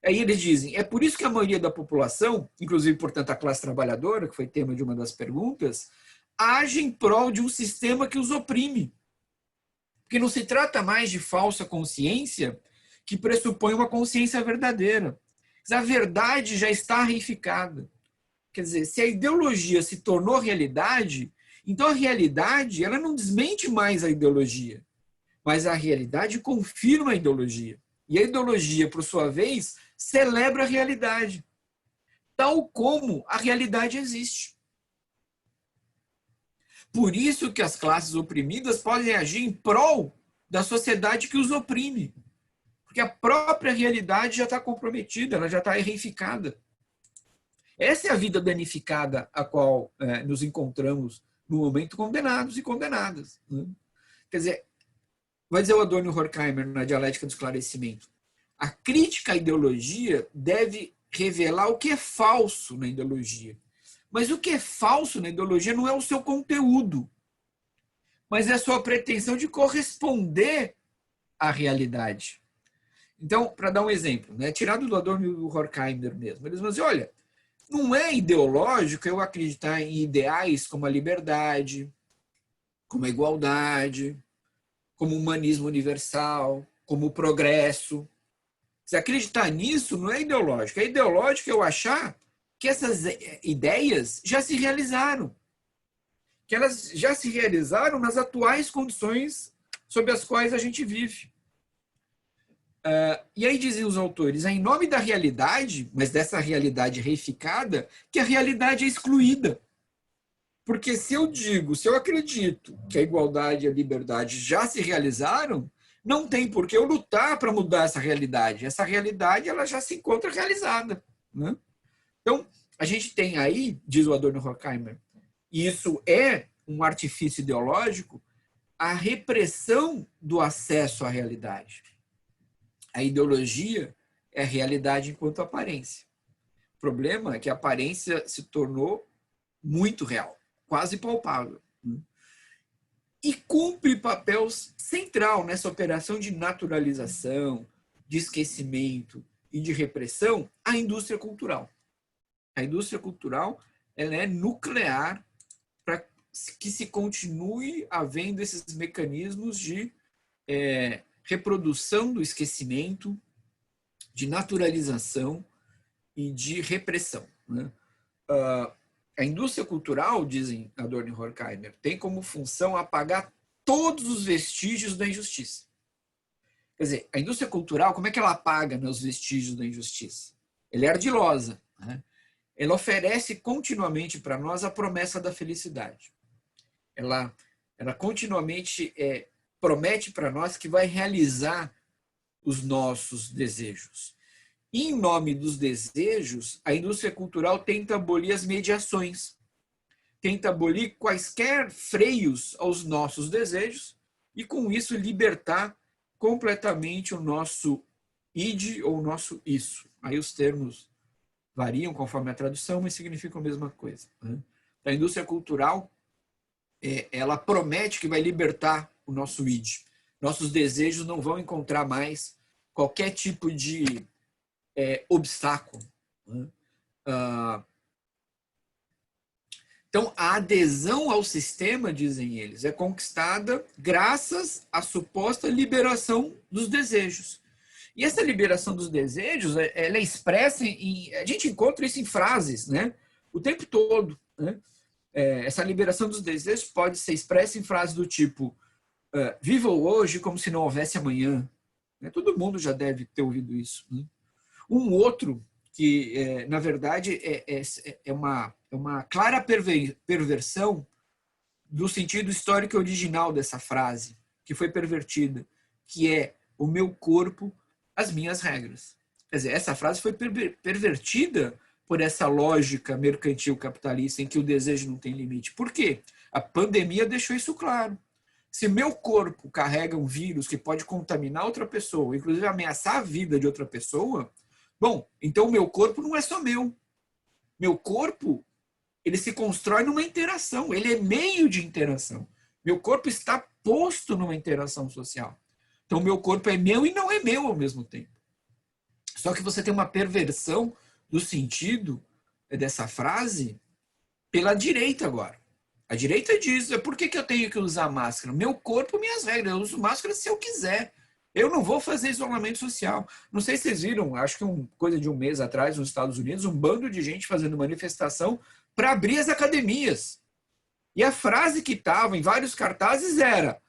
Aí eles dizem, é por isso que a maioria da população, inclusive, portanto, a classe trabalhadora, que foi tema de uma das perguntas, age em prol de um sistema que os oprime. Porque não se trata mais de falsa consciência que pressupõe uma consciência verdadeira. A verdade já está reificada. Quer dizer, se a ideologia se tornou realidade, então a realidade ela não desmente mais a ideologia, mas a realidade confirma a ideologia. E a ideologia, por sua vez, celebra a realidade, tal como a realidade existe. Por isso que as classes oprimidas podem agir em prol da sociedade que os oprime. Porque a própria realidade já está comprometida, ela já está reificada. Essa é a vida danificada a qual nos encontramos no momento condenados e condenadas. Né? Quer dizer, vai dizer o Adorno Horkheimer na Dialética do Esclarecimento, a crítica à ideologia deve revelar o que é falso na ideologia. Mas o que é falso na ideologia não é o seu conteúdo, mas é a sua pretensão de corresponder à realidade. Então, para dar um exemplo, tirado do Adorno e do Horkheimer mesmo, eles vão dizer, olha, não é ideológico eu acreditar em ideais como a liberdade, como a igualdade, como o humanismo universal, como o progresso. Se acreditar nisso não é ideológico. É ideológico eu achar que essas ideias já se realizaram. Que elas já se realizaram nas atuais condições sob as quais a gente vive. E aí dizem os autores, é em nome da realidade, mas dessa realidade reificada, que a realidade é excluída. Porque se eu acredito que a igualdade e a liberdade já se realizaram, não tem por que eu lutar para mudar essa realidade. Essa realidade ela já se encontra realizada. Né? Então, a gente tem aí, diz o Adorno Horkheimer, e isso é um artifício ideológico, a repressão do acesso à realidade. A ideologia é a realidade enquanto aparência. O problema é que a aparência se tornou muito real, quase palpável. E cumpre papel central nessa operação de naturalização, de esquecimento e de repressão a indústria cultural. A indústria cultural ela é nuclear para que se continue havendo esses mecanismos de reprodução do esquecimento, de naturalização e de repressão, né? A indústria cultural, dizem Adorno e Horkheimer, tem como função apagar todos os vestígios da injustiça. Quer dizer, a indústria cultural, como é que ela apaga, né, os vestígios da injustiça? Ela é ardilosa, né? Ela oferece continuamente para nós a promessa da felicidade. Ela continuamente promete para nós que vai realizar os nossos desejos. E, em nome dos desejos, a indústria cultural tenta abolir as mediações, tenta abolir quaisquer freios aos nossos desejos e, com isso, libertar completamente o nosso id ou o nosso isso. Aí os termos variam conforme a tradução, mas significam a mesma coisa, né? A indústria cultural, ela promete que vai libertar o nosso id. Nossos desejos não vão encontrar mais qualquer tipo de obstáculo, né? Então, a adesão ao sistema, dizem eles, é conquistada graças à suposta liberação dos desejos. E essa liberação dos desejos, ela é expressa a gente encontra isso em frases, né? O tempo todo, né? Essa liberação dos desejos pode ser expressa em frases do tipo viva o hoje como se não houvesse amanhã. Todo mundo já deve ter ouvido isso, né? Um outro que, na verdade, é uma clara perversão do sentido histórico original dessa frase, que foi pervertida, que é o meu corpo, as minhas regras. Quer dizer, essa frase foi pervertida por essa lógica mercantil capitalista em que o desejo não tem limite. Por quê? A pandemia deixou isso claro. Se meu corpo carrega um vírus que pode contaminar outra pessoa, inclusive ameaçar a vida de outra pessoa, bom, então o meu corpo não é só meu. Meu corpo, ele se constrói numa interação, ele é meio de interação. Meu corpo está posto numa interação social. Então, meu corpo é meu e não é meu ao mesmo tempo. Só que você tem uma perversão do sentido dessa frase pela direita agora. A direita diz, por que eu tenho que usar máscara? Meu corpo, minhas regras, eu uso máscara se eu quiser. Eu não vou fazer isolamento social. Não sei se vocês viram, acho que coisa de um mês atrás, nos Estados Unidos, um bando de gente fazendo manifestação para abrir as academias. E a frase que estava em vários cartazes era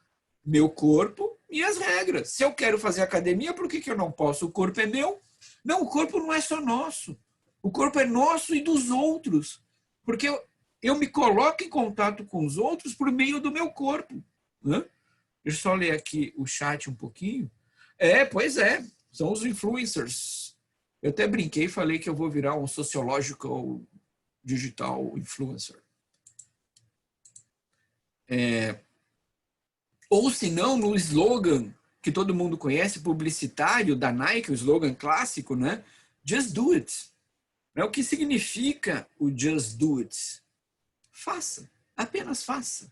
meu corpo, minhas regras. Se eu quero fazer academia, por que eu não posso? O corpo é meu? Não, o corpo não é só nosso. O corpo é nosso e dos outros. Porque eu me coloco em contato com os outros por meio do meu corpo, né? Deixa eu só ler aqui o chat um pouquinho. Pois é, são os influencers. Eu até brinquei e falei que eu vou virar um sociological digital influencer. Ou se não, no slogan que todo mundo conhece, publicitário da Nike, o slogan clássico, né? Just do it. O que significa o just do it? Faça, apenas faça.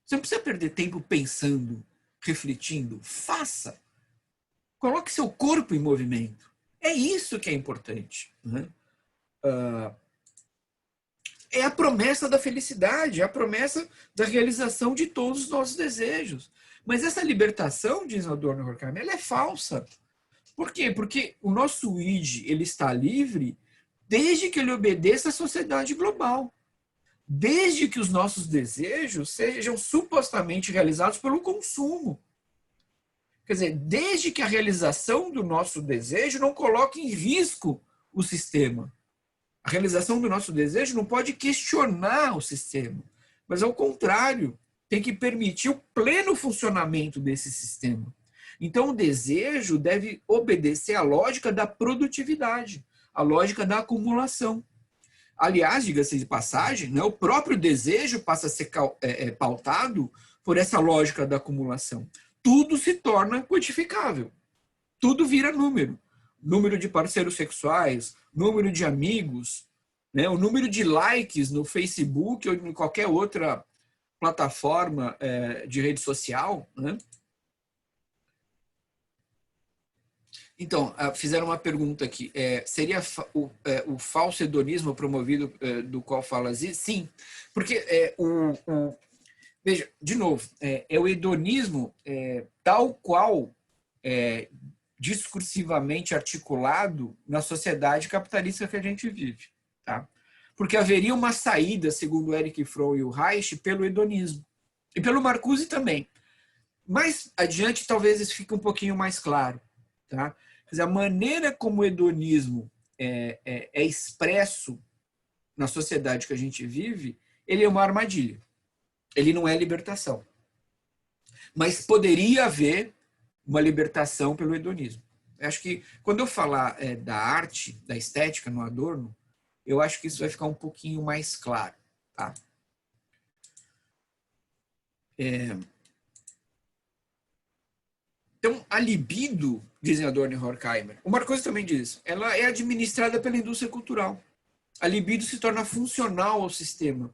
Você não precisa perder tempo pensando, refletindo. Faça. Coloque seu corpo em movimento. É isso que é importante, né? É a promessa da felicidade, é a promessa da realização de todos os nossos desejos. Mas essa libertação, diz Adorno e Horkheimer, ela é falsa. Por quê? Porque o nosso id, ele está livre desde que ele obedeça à sociedade global. Desde que os nossos desejos sejam supostamente realizados pelo consumo. Quer dizer, desde que a realização do nosso desejo não coloque em risco o sistema. A realização do nosso desejo não pode questionar o sistema, mas, ao contrário, tem que permitir o pleno funcionamento desse sistema. Então, o desejo deve obedecer à lógica da produtividade, à lógica da acumulação. Aliás, diga-se de passagem, né, o próprio desejo passa a ser pautado por essa lógica da acumulação. Tudo se torna quantificável. Tudo vira número. Número de parceiros sexuais, número de amigos, né, o número de likes no Facebook ou em qualquer outra plataforma de rede social, né? Então, fizeram uma pergunta aqui. Seria o falso hedonismo promovido do qual fala Aziz? Sim, porque veja, de novo, é o hedonismo tal qual discursivamente articulado na sociedade capitalista que a gente vive. Tá? Porque haveria uma saída, segundo Erich Fromm e o Reich, pelo hedonismo. E pelo Marcuse também. Mais adiante, talvez isso fique um pouquinho mais claro. Tá? Quer dizer, a maneira como o hedonismo é expresso na sociedade que a gente vive, ele é uma armadilha. Ele não é libertação. Mas poderia haver uma libertação pelo hedonismo. Eu acho que quando eu falar da arte, da estética no Adorno, eu acho que isso vai ficar um pouquinho mais claro. Tá? Então, a libido, dizem Adorno e Horkheimer, o Marcuse também diz, ela é administrada pela indústria cultural. A libido se torna funcional ao sistema.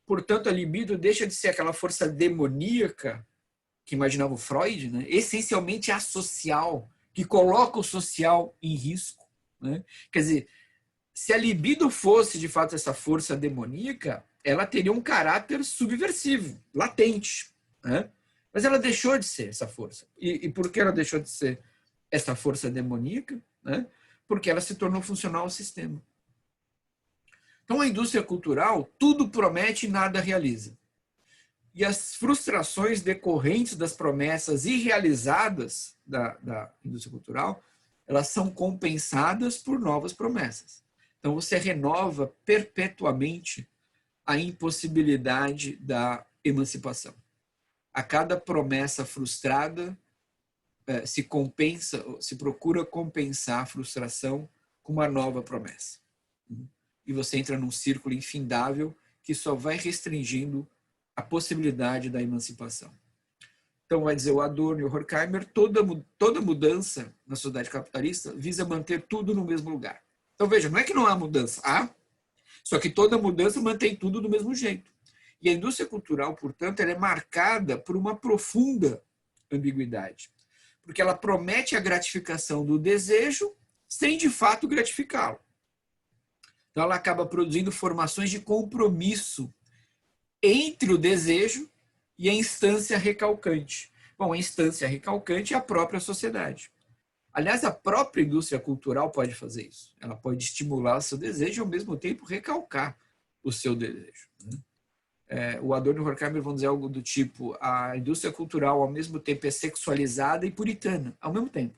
Portanto, a libido deixa de ser aquela força demoníaca que imaginava o Freud, né? Essencialmente asocial, que coloca o social em risco. Né? Quer dizer, se a libido fosse de fato essa força demoníaca, ela teria um caráter subversivo, latente. Né? Mas ela deixou de ser essa força. E por que ela deixou de ser essa força demoníaca? Né? Porque ela se tornou funcional ao sistema. Então, a indústria cultural, tudo promete e nada realiza. E as frustrações decorrentes das promessas irrealizadas da indústria cultural, elas são compensadas por novas promessas. Então, você renova perpetuamente a impossibilidade da emancipação. A cada promessa frustrada, se procura compensar a frustração com uma nova promessa. E você entra num círculo infindável que só vai restringindo a possibilidade da emancipação. Então, vai dizer o Adorno e o Horkheimer, toda mudança na sociedade capitalista visa manter tudo no mesmo lugar. Então, veja, não é que não há mudança, há, só que toda mudança mantém tudo do mesmo jeito. E a indústria cultural, portanto, ela é marcada por uma profunda ambiguidade, porque ela promete a gratificação do desejo sem, de fato, gratificá-lo. Então, ela acaba produzindo formações de compromisso entre o desejo e a instância recalcante. Bom, a instância recalcante é a própria sociedade. Aliás, a própria indústria cultural pode fazer isso. Ela pode estimular o seu desejo e, ao mesmo tempo, recalcar o seu desejo. O Adorno e o Horkheimer vão dizer algo do tipo: a indústria cultural, ao mesmo tempo, é sexualizada e puritana, ao mesmo tempo.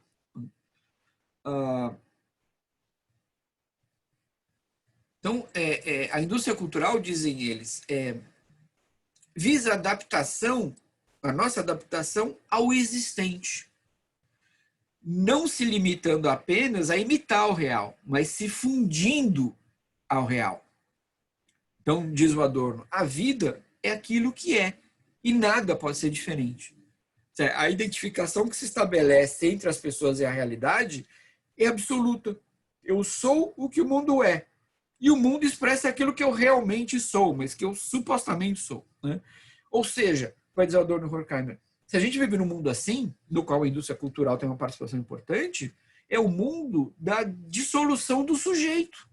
Então, a indústria cultural, dizem eles, visa a nossa adaptação ao existente, não se limitando apenas a imitar o real, mas se fundindo ao real. Então, diz o Adorno, a vida é aquilo que é, e nada pode ser diferente. A identificação que se estabelece entre as pessoas e a realidade é absoluta. Eu sou o que o mundo é. E o mundo expressa aquilo que eu realmente sou, mas que eu supostamente sou. Né? Ou seja, vai dizer o Adorno e Horkheimer, se a gente vive num mundo assim, no qual a indústria cultural tem uma participação importante, é o mundo da dissolução do sujeito.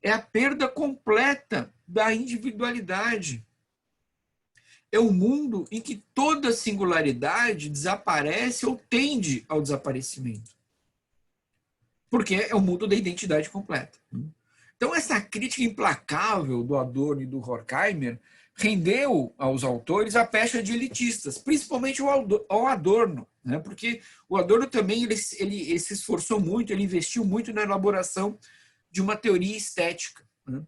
É a perda completa da individualidade. É o mundo em que toda singularidade desaparece ou tende ao desaparecimento. Porque é o mundo da identidade completa. Então, essa crítica implacável do Adorno e do Horkheimer rendeu aos autores a pecha de elitistas, principalmente ao Adorno, né? Porque o Adorno também ele se esforçou muito, ele investiu muito na elaboração de uma teoria estética. Né?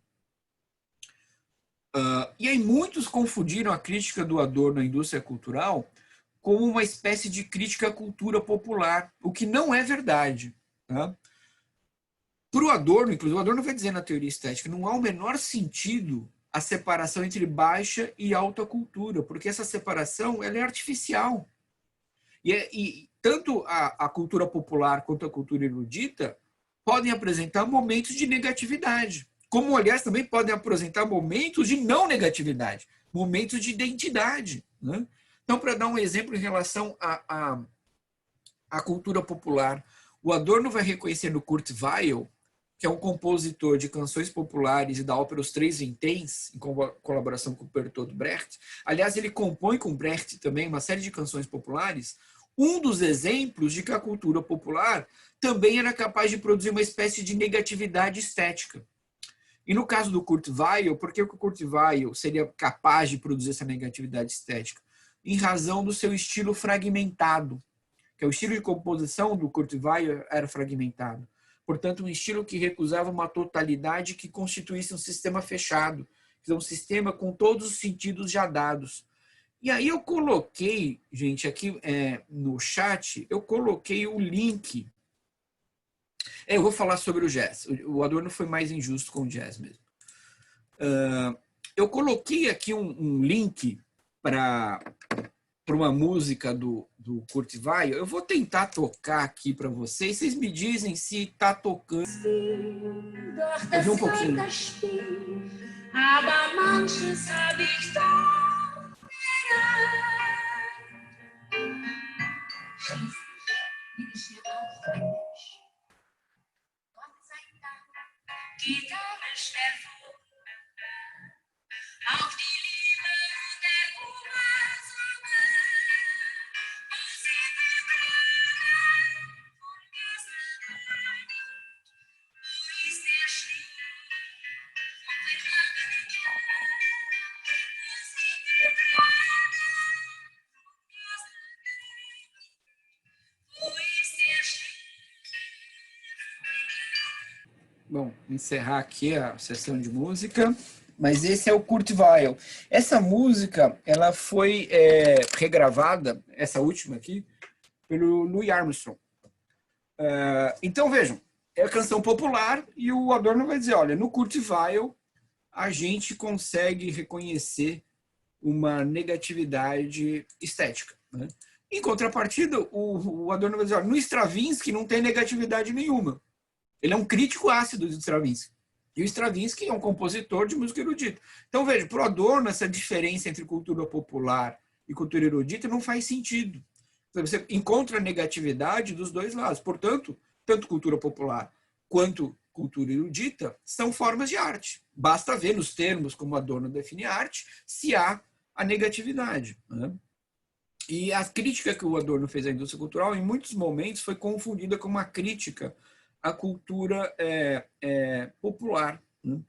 E aí muitos confundiram a crítica do Adorno à indústria cultural como uma espécie de crítica à cultura popular, o que não é verdade. Tá? Para o Adorno, inclusive, o Adorno vai dizer na teoria estética, não há o menor sentido a separação entre baixa e alta cultura, porque essa separação ela é artificial. E tanto a cultura popular quanto a cultura erudita podem apresentar momentos de negatividade, como, aliás, também podem apresentar momentos de não negatividade, momentos de identidade. Né? Então, para dar um exemplo em relação à cultura popular, o Adorno vai reconhecer no Kurt Weill, que é um compositor de canções populares e da ópera Os Três Vinténs, em colaboração com Bertolt Brecht. Aliás, ele compõe com Brecht também uma série de canções populares. um dos exemplos de que a cultura popular também era capaz de produzir uma espécie de negatividade estética. E no caso do Kurt Weill, por que o Kurt Weill seria capaz de produzir essa negatividade estética? Em razão do seu estilo fragmentado, que é o estilo de composição do Kurt Weill era fragmentado. Portanto, um estilo que recusava uma totalidade que constituísse um sistema fechado, que é um sistema com todos os sentidos já dados. E aí eu coloquei, gente, aqui no chat, eu coloquei o link. Eu vou falar sobre o jazz. O Adorno foi mais injusto com o jazz mesmo. Eu coloquei aqui um link para uma música do Kurt Weill. Eu vou tentar tocar aqui para vocês. Vocês me dizem se está tocando. Eu vi um pouquinho. Bom, encerrar aqui a sessão de música. Mas esse é o Kurt Weill. Essa música, ela foi regravada, essa última aqui, pelo Louis Armstrong. Então, vejam, é a canção popular e o Adorno vai dizer, olha, no Kurt Weill a gente consegue reconhecer uma negatividade estética. Né? Em contrapartida, o Adorno vai dizer, olha, no Stravinsky não tem negatividade nenhuma. Ele é um crítico ácido do Stravinsky. E o Stravinsky é um compositor de música erudita. Então, veja, para o Adorno, essa diferença entre cultura popular e cultura erudita não faz sentido. Você encontra negatividade dos dois lados. Portanto, tanto cultura popular quanto cultura erudita são formas de arte. Basta ver nos termos como Adorno define arte se há a negatividade. Né? E a crítica que o Adorno fez à indústria cultural, em muitos momentos, foi confundida com uma crítica à cultura popular. Né?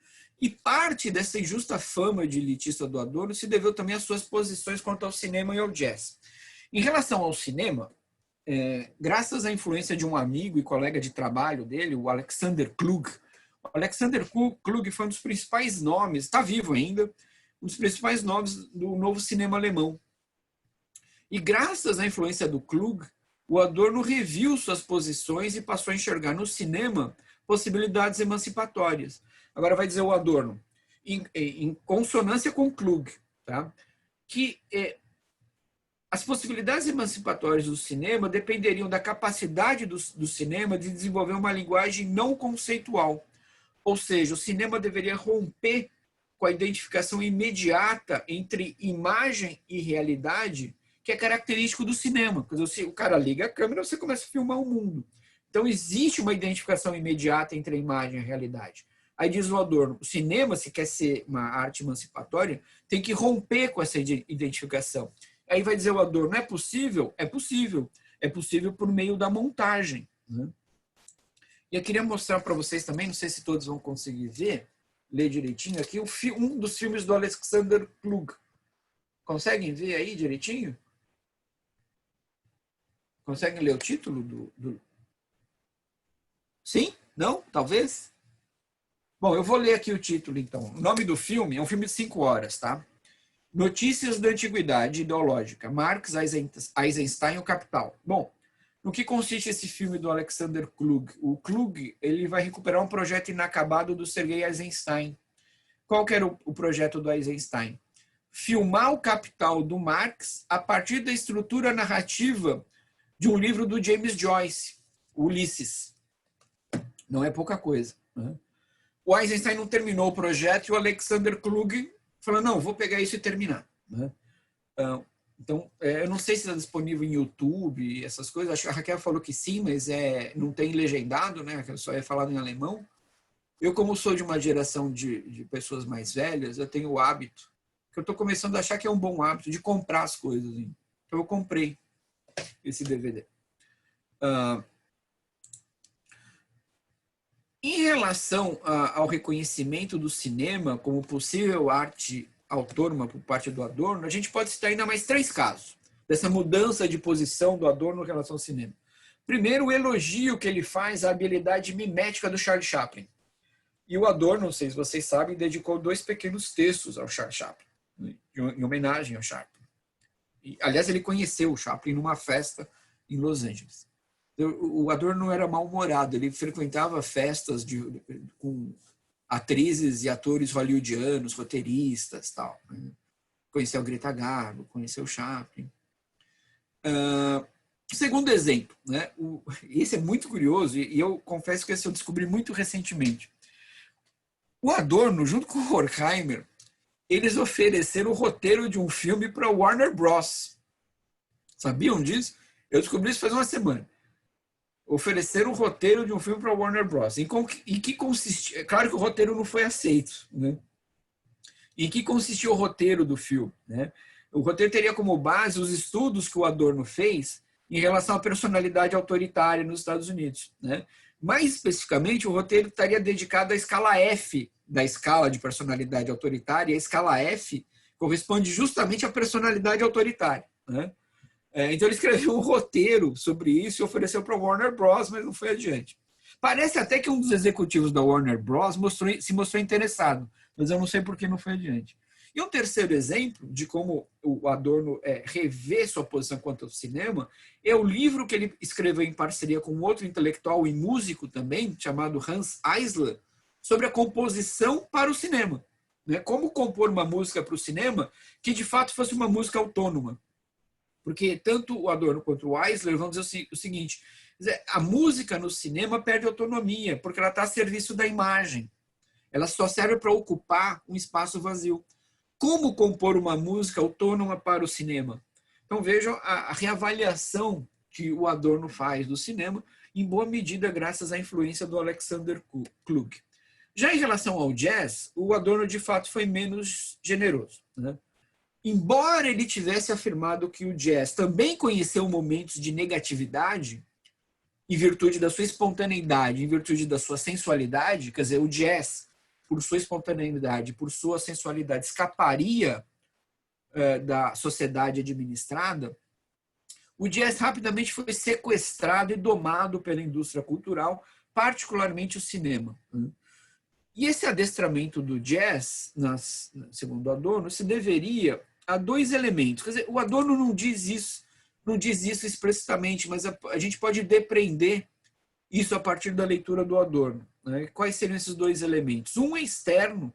E parte dessa injusta fama de elitista do Adorno se deveu também às suas posições quanto ao cinema e ao jazz. Em relação ao cinema, graças à influência de um amigo e colega de trabalho dele, o Alexander Klug. O Alexander Klug foi um dos principais nomes, está vivo ainda, um dos principais nomes do novo cinema alemão. E graças à influência do Klug, o Adorno reviu suas posições e passou a enxergar no cinema possibilidades emancipatórias. Agora vai dizer o Adorno, em consonância com Klug, tá? Que as possibilidades emancipatórias do cinema dependeriam da capacidade do cinema de desenvolver uma linguagem não conceitual. Ou seja, o cinema deveria romper com a identificação imediata entre imagem e realidade, que é característico do cinema. Quer dizer, o cara liga a câmera e você começa a filmar o mundo. Então, existe uma identificação imediata entre a imagem e a realidade. Aí diz o Adorno, o cinema, se quer ser uma arte emancipatória, tem que romper com essa identificação. Aí vai dizer o Adorno, não é possível? É possível. É possível por meio da montagem. Né? E eu queria mostrar para vocês também, não sei se todos vão conseguir ver, ler direitinho aqui, um dos filmes do Alexander Klug. Conseguem ver aí direitinho? Conseguem ler o título do... Sim? Não? Talvez? Bom, eu vou ler aqui o título, então. O nome do filme é um filme de 5 horas, tá? Notícias da Antiguidade Ideológica. Marx, Eisenstein e o Capital. Bom, no que consiste esse filme do Alexander Klug? O Klug ele vai recuperar um projeto inacabado do Sergei Eisenstein. Qual que era o projeto do Eisenstein? Filmar o Capital do Marx a partir da estrutura narrativa de um livro do James Joyce, Ulisses. Não é pouca coisa. Né? O Eisenstein não terminou o projeto e o Alexander Klug falou, não, vou pegar isso e terminar. Né? Então, eu não sei se está disponível em YouTube, essas coisas. Acho que a Raquel falou que sim, mas não tem legendado, né? Só é falado em alemão. Eu, como sou de uma geração de pessoas mais velhas, eu tenho o hábito, que eu estou começando a achar que é um bom hábito, de comprar as coisas. Hein? Então, eu comprei. esse DVD. Em relação ao reconhecimento do cinema como possível arte autônoma por parte do Adorno, a gente pode citar ainda mais 3 casos dessa mudança de posição do Adorno em relação ao cinema. Primeiro, o elogio que ele faz à habilidade mimética do Charles Chaplin. E o Adorno, não sei se vocês sabem, dedicou 2 pequenos textos ao Charles Chaplin, em homenagem ao Chaplin. E, aliás, ele conheceu o Chaplin numa festa em Los Angeles. O Adorno era mal-humorado, ele frequentava festas com atrizes e atores hollywoodianos, roteiristas, tal. Conheceu a Greta Garbo, conheceu o Chaplin. Segundo exemplo, né? Esse é muito curioso e eu confesso que esse eu descobri muito recentemente. O Adorno, junto com o Horkheimer, eles ofereceram o roteiro de um filme para Warner Bros. Sabiam disso? Eu descobri isso faz uma semana. Ofereceram o roteiro de um filme para Warner Bros. Em que consistia? É claro que o roteiro não foi aceito, né? Em que consistia o roteiro do filme, né? O roteiro teria como base os estudos que o Adorno fez em relação à personalidade autoritária nos Estados Unidos, né? Mais especificamente, o roteiro estaria dedicado à escala F da escala de personalidade autoritária. E a escala F corresponde justamente à personalidade autoritária, né? Então ele escreveu um roteiro sobre isso e ofereceu para a Warner Bros., mas não foi adiante. Parece até que um dos executivos da Warner Bros. Se mostrou interessado, mas eu não sei por que não foi adiante. E um terceiro exemplo de como o Adorno revê sua posição quanto ao cinema é o livro que ele escreveu em parceria com outro intelectual e músico também, chamado Hans Eisler, sobre a composição para o cinema, né? Como compor uma música para o cinema que de fato fosse uma música autônoma. Porque tanto o Adorno quanto o Eisler vão dizer o seguinte: a música no cinema perde autonomia, porque ela está a serviço da imagem. Ela só serve para ocupar um espaço vazio. Como compor uma música autônoma para o cinema? Então vejam a reavaliação que o Adorno faz do cinema, em boa medida graças à influência do Alexander Klug. Já em relação ao jazz, o Adorno de fato foi menos generoso, né? Embora ele tivesse afirmado que o jazz também conheceu momentos de negatividade, em virtude da sua espontaneidade, em virtude da sua sensualidade, quer dizer, o jazz, por sua espontaneidade, por sua sensualidade, escaparia da sociedade administrada, o jazz rapidamente foi sequestrado e domado pela indústria cultural, particularmente o cinema. E esse adestramento do jazz, segundo Adorno, se deveria a 2 elementos. Quer dizer, o Adorno não diz isso explicitamente, mas a gente pode depreender isso a partir da leitura do Adorno, né? Quais seriam esses 2 elementos? Um é externo,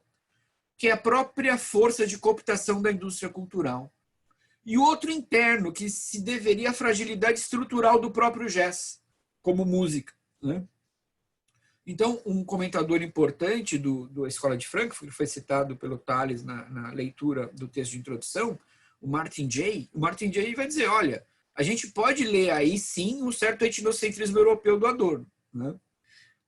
que é a própria força de cooptação da indústria cultural. E outro interno, que se deveria à fragilidade estrutural do próprio jazz, como música, né? Então, um comentador importante da Escola de Frankfurt, que foi citado pelo Tales na leitura do texto de introdução, o Martin Jay vai dizer, olha, a gente pode ler aí, sim, um certo etnocentrismo europeu do Adorno, né?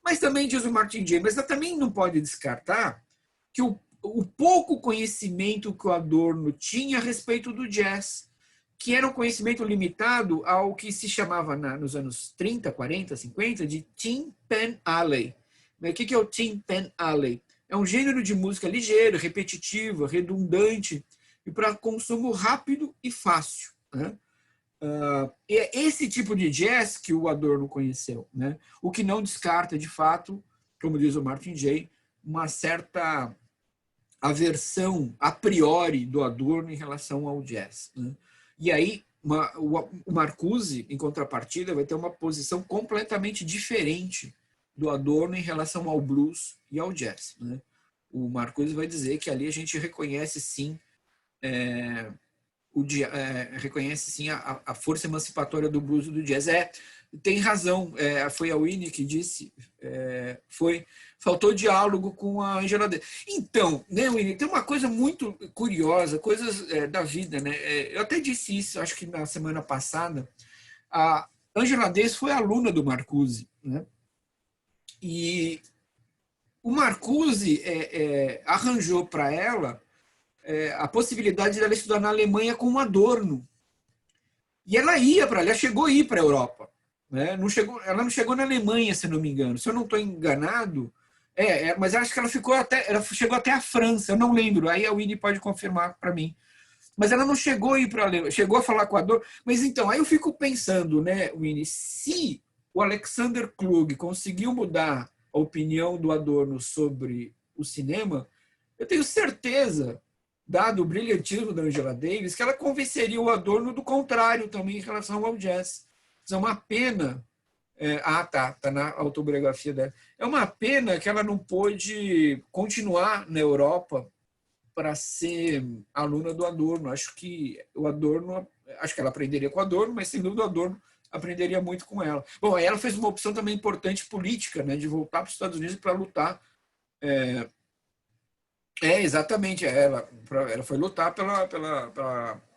Mas também, diz o Martin Jay, mas também não pode descartar que o pouco conhecimento que o Adorno tinha a respeito do jazz, que era um conhecimento limitado ao que se chamava nos anos 30, 40, 50 de Tin Pan Alley. O que é o Tin Pan Alley? É um gênero de música ligeira, repetitiva, redundante e para consumo rápido e fácil, né? É esse tipo de jazz que o Adorno conheceu, né? O que não descarta, de fato, como diz o Martin Jay, uma certa aversão a priori do Adorno em relação ao jazz, né? E aí, o Marcuse, em contrapartida, vai ter uma posição completamente diferente do Adorno em relação ao blues e ao jazz, né? O Marcuse vai dizer que ali a gente reconhece, sim, reconhece, sim, a força emancipatória do blues e do jazz. Tem razão, foi a Winnie que disse, faltou diálogo com a Angela Davis. Então, né, Winnie, tem uma coisa muito curiosa, coisas da vida, né? Eu até disse isso, acho que na semana passada. A Angela Davis foi aluna do Marcuse, né? E o Marcuse arranjou para ela a possibilidade dela estudar na Alemanha com o Adorno. E ela ia para ali, ela chegou a ir para a Europa. Né? Não chegou, ela não chegou na Alemanha, se não me engano. Se eu não estou enganado, mas acho que ela chegou até a França, eu não lembro. Aí a Winnie pode confirmar para mim. Mas ela não chegou a ir para a Alemanha, chegou a falar com a Adorno. Mas então, aí eu fico pensando, né, Winnie, se o Alexander Klug conseguiu mudar a opinião do Adorno sobre o cinema, eu tenho certeza, dado o brilhantismo da Angela Davis, que ela convenceria o Adorno do contrário também em relação ao jazz. É uma pena. Tá na autobiografia dela. É uma pena que ela não pôde continuar na Europa para ser aluna do Adorno. Acho que ela aprenderia com o Adorno, mas sem dúvida o Adorno aprenderia muito com ela. Bom, aí ela fez uma opção também importante política, né, de voltar para os Estados Unidos para lutar. Exatamente. Ela foi lutar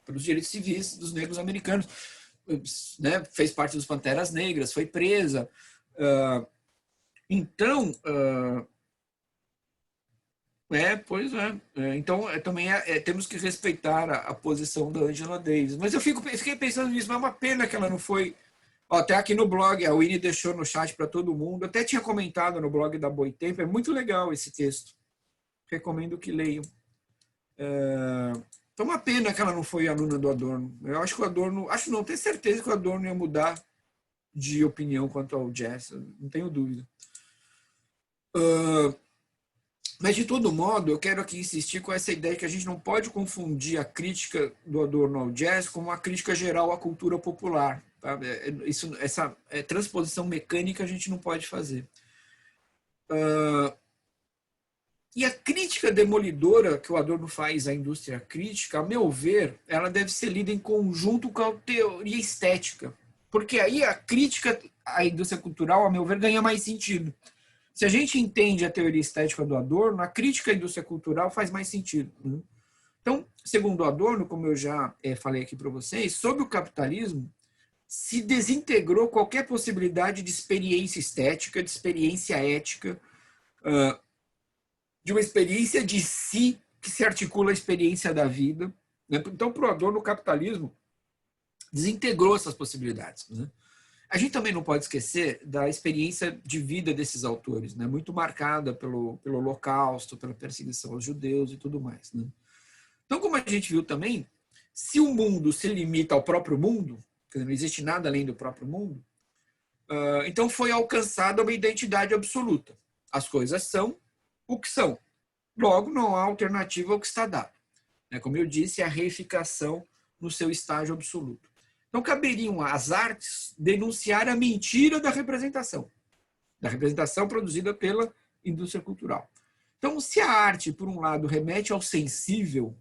pelos direitos civis dos negros americanos. Né, fez parte dos Panteras Negras, foi presa. Então, então, também temos que respeitar a posição da Angela Davis. Mas eu fiquei pensando nisso, mas é uma pena que ela não foi. Até aqui no blog, a Winnie deixou no chat para todo mundo. Até tinha comentado no blog da Boitempo. É muito legal esse texto. Recomendo que leiam. Então, uma pena que ela não foi aluna do Adorno. Eu acho que o Adorno. Acho não, tenho certeza que o Adorno ia mudar de opinião quanto ao jazz. Não tenho dúvida. Mas, de todo modo, eu quero aqui insistir com essa ideia que a gente não pode confundir a crítica do Adorno ao jazz com uma crítica geral à cultura popular. Tá? Essa transposição mecânica a gente não pode fazer. E a crítica demolidora que o Adorno faz à indústria crítica, a meu ver, ela deve ser lida em conjunto com a teoria estética. Porque aí a crítica à indústria cultural, a meu ver, ganha mais sentido. Se a gente entende a teoria estética do Adorno, a crítica à indústria cultural faz mais sentido. Né? Então, segundo o Adorno, como eu já falei aqui para vocês, sob o capitalismo, se desintegrou qualquer possibilidade de experiência estética, de experiência ética, de uma experiência de si que se articula à experiência da vida. Né? Então, para o Adorno, o capitalismo desintegrou essas possibilidades. Né? A gente também não pode esquecer da experiência de vida desses autores, né? Muito marcada pelo Holocausto, pela perseguição aos judeus e tudo mais. Né? Então, como a gente viu também, se o mundo se limita ao próprio mundo, quer dizer, não existe nada além do próprio mundo, então foi alcançada uma identidade absoluta. As coisas são o que são. Logo, não há alternativa ao que está dado. Como eu disse, é a reificação no seu estágio absoluto. Então, caberiam às artes denunciar a mentira da representação produzida pela indústria cultural. Então, se a arte, por um lado, remete ao sensível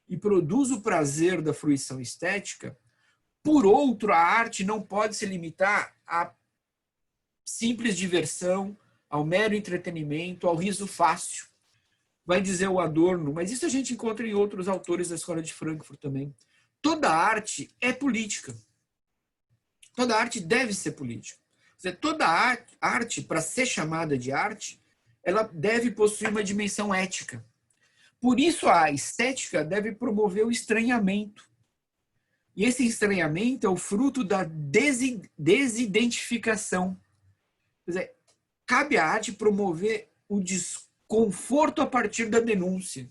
e produz o prazer da fruição estética, por outro, a arte não pode se limitar à simples diversão, ao mero entretenimento, ao riso fácil. Vai dizer o Adorno, mas isso a gente encontra em outros autores da Escola de Frankfurt também. Toda arte é política. Toda arte deve ser política. Quer dizer, toda arte, para ser chamada de arte, ela deve possuir uma dimensão ética. Por isso, a estética deve promover o estranhamento. E esse estranhamento é o fruto da desidentificação. Quer dizer, cabe à arte promover o desconforto a partir da denúncia.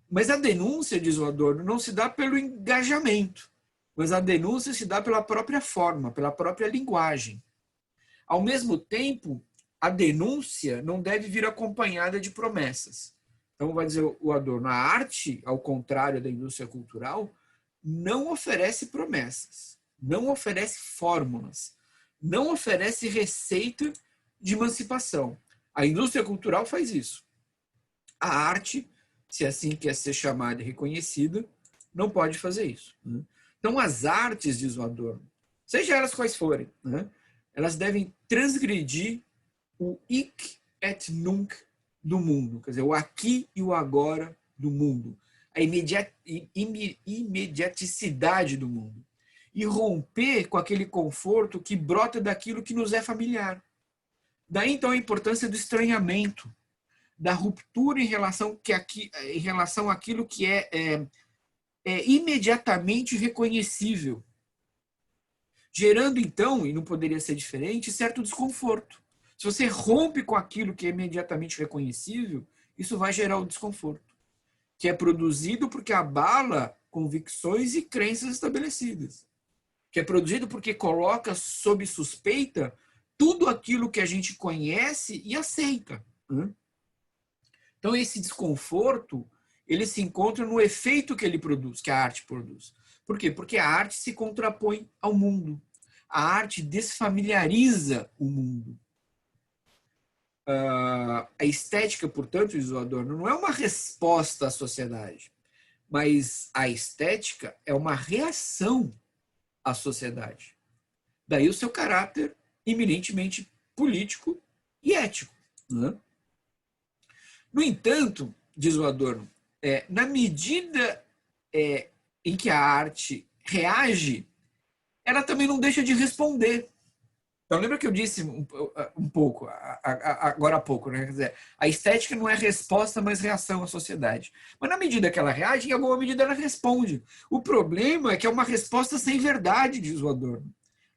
Mas a denúncia, diz o Adorno, não se dá pelo engajamento, mas a denúncia se dá pela própria forma, pela própria linguagem. Ao mesmo tempo, a denúncia não deve vir acompanhada de promessas. Então, vai dizer o Adorno, a arte, ao contrário da indústria cultural, não oferece promessas, não oferece fórmulas, não oferece receita de emancipação. A indústria cultural faz isso. A arte, se assim quer ser chamada e reconhecida, não pode fazer isso. Né? Então, as artes, diz o Adorno, seja elas quais forem, né, elas devem transgredir o Ich et Nunc do mundo, quer dizer, o aqui e o agora do mundo, a imediaticidade do mundo, e romper com aquele conforto que brota daquilo que nos é familiar. Daí, então, a importância do estranhamento, da ruptura em relação àquilo que é imediatamente reconhecível, gerando, então, e não poderia ser diferente, certo desconforto. Se você rompe com aquilo que é imediatamente reconhecível, isso vai gerar o desconforto, que é produzido porque abala convicções e crenças estabelecidas, que é produzido porque coloca sob suspeita tudo aquilo que a gente conhece e aceita. Então, esse desconforto, ele se encontra no efeito que ele produz, que a arte produz. Por quê? Porque a arte se contrapõe ao mundo. A arte desfamiliariza o mundo. A estética, portanto, diz o Adorno, não é uma resposta à sociedade, mas a estética é uma reação à sociedade. Daí o seu caráter eminentemente político e ético. Né? No entanto, diz o Adorno, na medida em que a arte reage, ela também não deixa de responder. Então, lembra que eu disse um pouco, agora há pouco, né? Quer dizer, a estética não é resposta, mas reação à sociedade. Mas na medida que ela reage, em alguma medida ela responde. O problema é que é uma resposta sem verdade, diz o Adorno.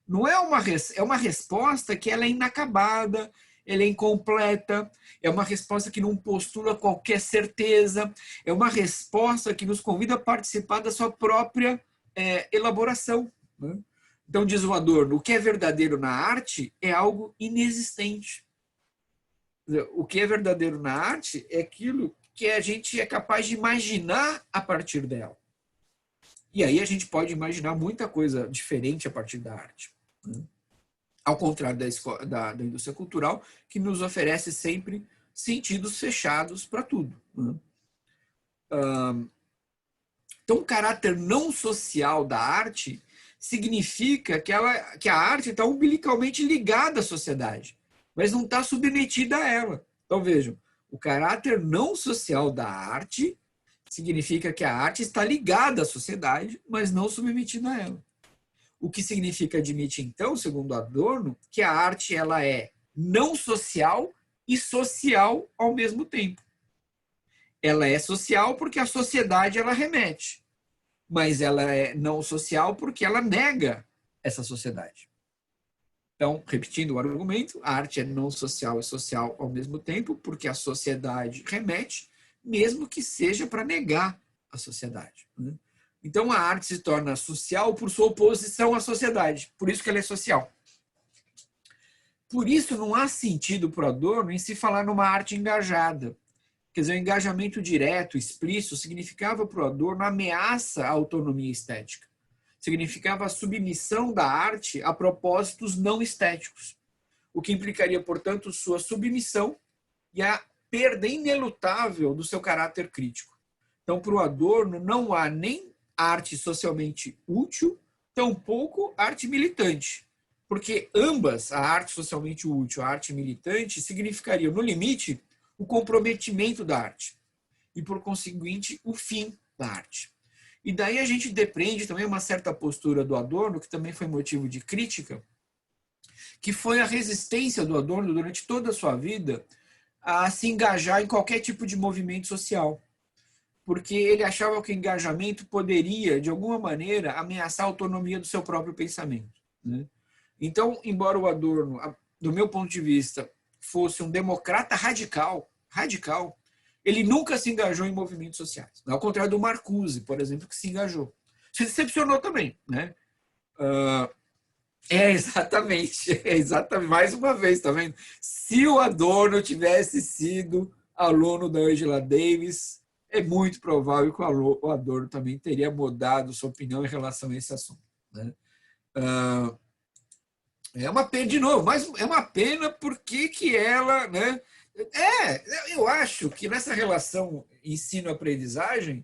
Não é uma resposta que ela é inacabada, ela é incompleta, é uma resposta que não postula qualquer certeza, é uma resposta que nos convida a participar da sua própria elaboração. Né? Então, diz o Adorno, o que é verdadeiro na arte é algo inexistente. O que é verdadeiro na arte é aquilo que a gente é capaz de imaginar a partir dela. E aí a gente pode imaginar muita coisa diferente a partir da arte. Ao contrário da indústria cultural, que nos oferece sempre sentidos fechados para tudo. Então, o caráter não social da arte significa que a arte está umbilicalmente ligada à sociedade, mas não está submetida a ela. Então, vejam, o caráter não social da arte significa que a arte está ligada à sociedade, mas não submetida a ela. O que significa admitir, então, segundo Adorno, que a arte ela é não social e social ao mesmo tempo. Ela é social porque a sociedade ela remete, mas ela é não social porque ela nega essa sociedade. Então, repetindo o argumento, a arte é não social e social ao mesmo tempo porque a sociedade remete, mesmo que seja para negar a sociedade. Então, a arte se torna social por sua oposição à sociedade. Por isso que ela é social. Por isso, não há sentido para o Adorno em se falar numa arte engajada. Quer dizer, o engajamento direto, explícito, significava para o Adorno ameaça à autonomia estética. Significava a submissão da arte a propósitos não estéticos. O que implicaria, portanto, sua submissão e a perda inelutável do seu caráter crítico. Então, para o Adorno, não há nem arte socialmente útil, tampouco arte militante. Porque ambas, a arte socialmente útil e a arte militante, significariam, no limite, o comprometimento da arte. E, por conseguinte, o fim da arte. E daí a gente depreende também uma certa postura do Adorno, que também foi motivo de crítica, que foi a resistência do Adorno durante toda a sua vida a se engajar em qualquer tipo de movimento social. Porque ele achava que o engajamento poderia, de alguma maneira, ameaçar a autonomia do seu próprio pensamento. Né? Então, embora o Adorno, do meu ponto de vista, fosse um democrata radical, ele nunca se engajou em movimentos sociais. Ao contrário do Marcuse, por exemplo, que se engajou. Se decepcionou também. Né? Exatamente. Mais uma vez, tá vendo? Se o Adorno tivesse sido aluno da Angela Davis, é muito provável que o Adorno também teria mudado sua opinião em relação a esse assunto. Né? É uma pena, de novo, mas é uma pena porque que ela... Né? Eu acho que nessa relação ensino-aprendizagem,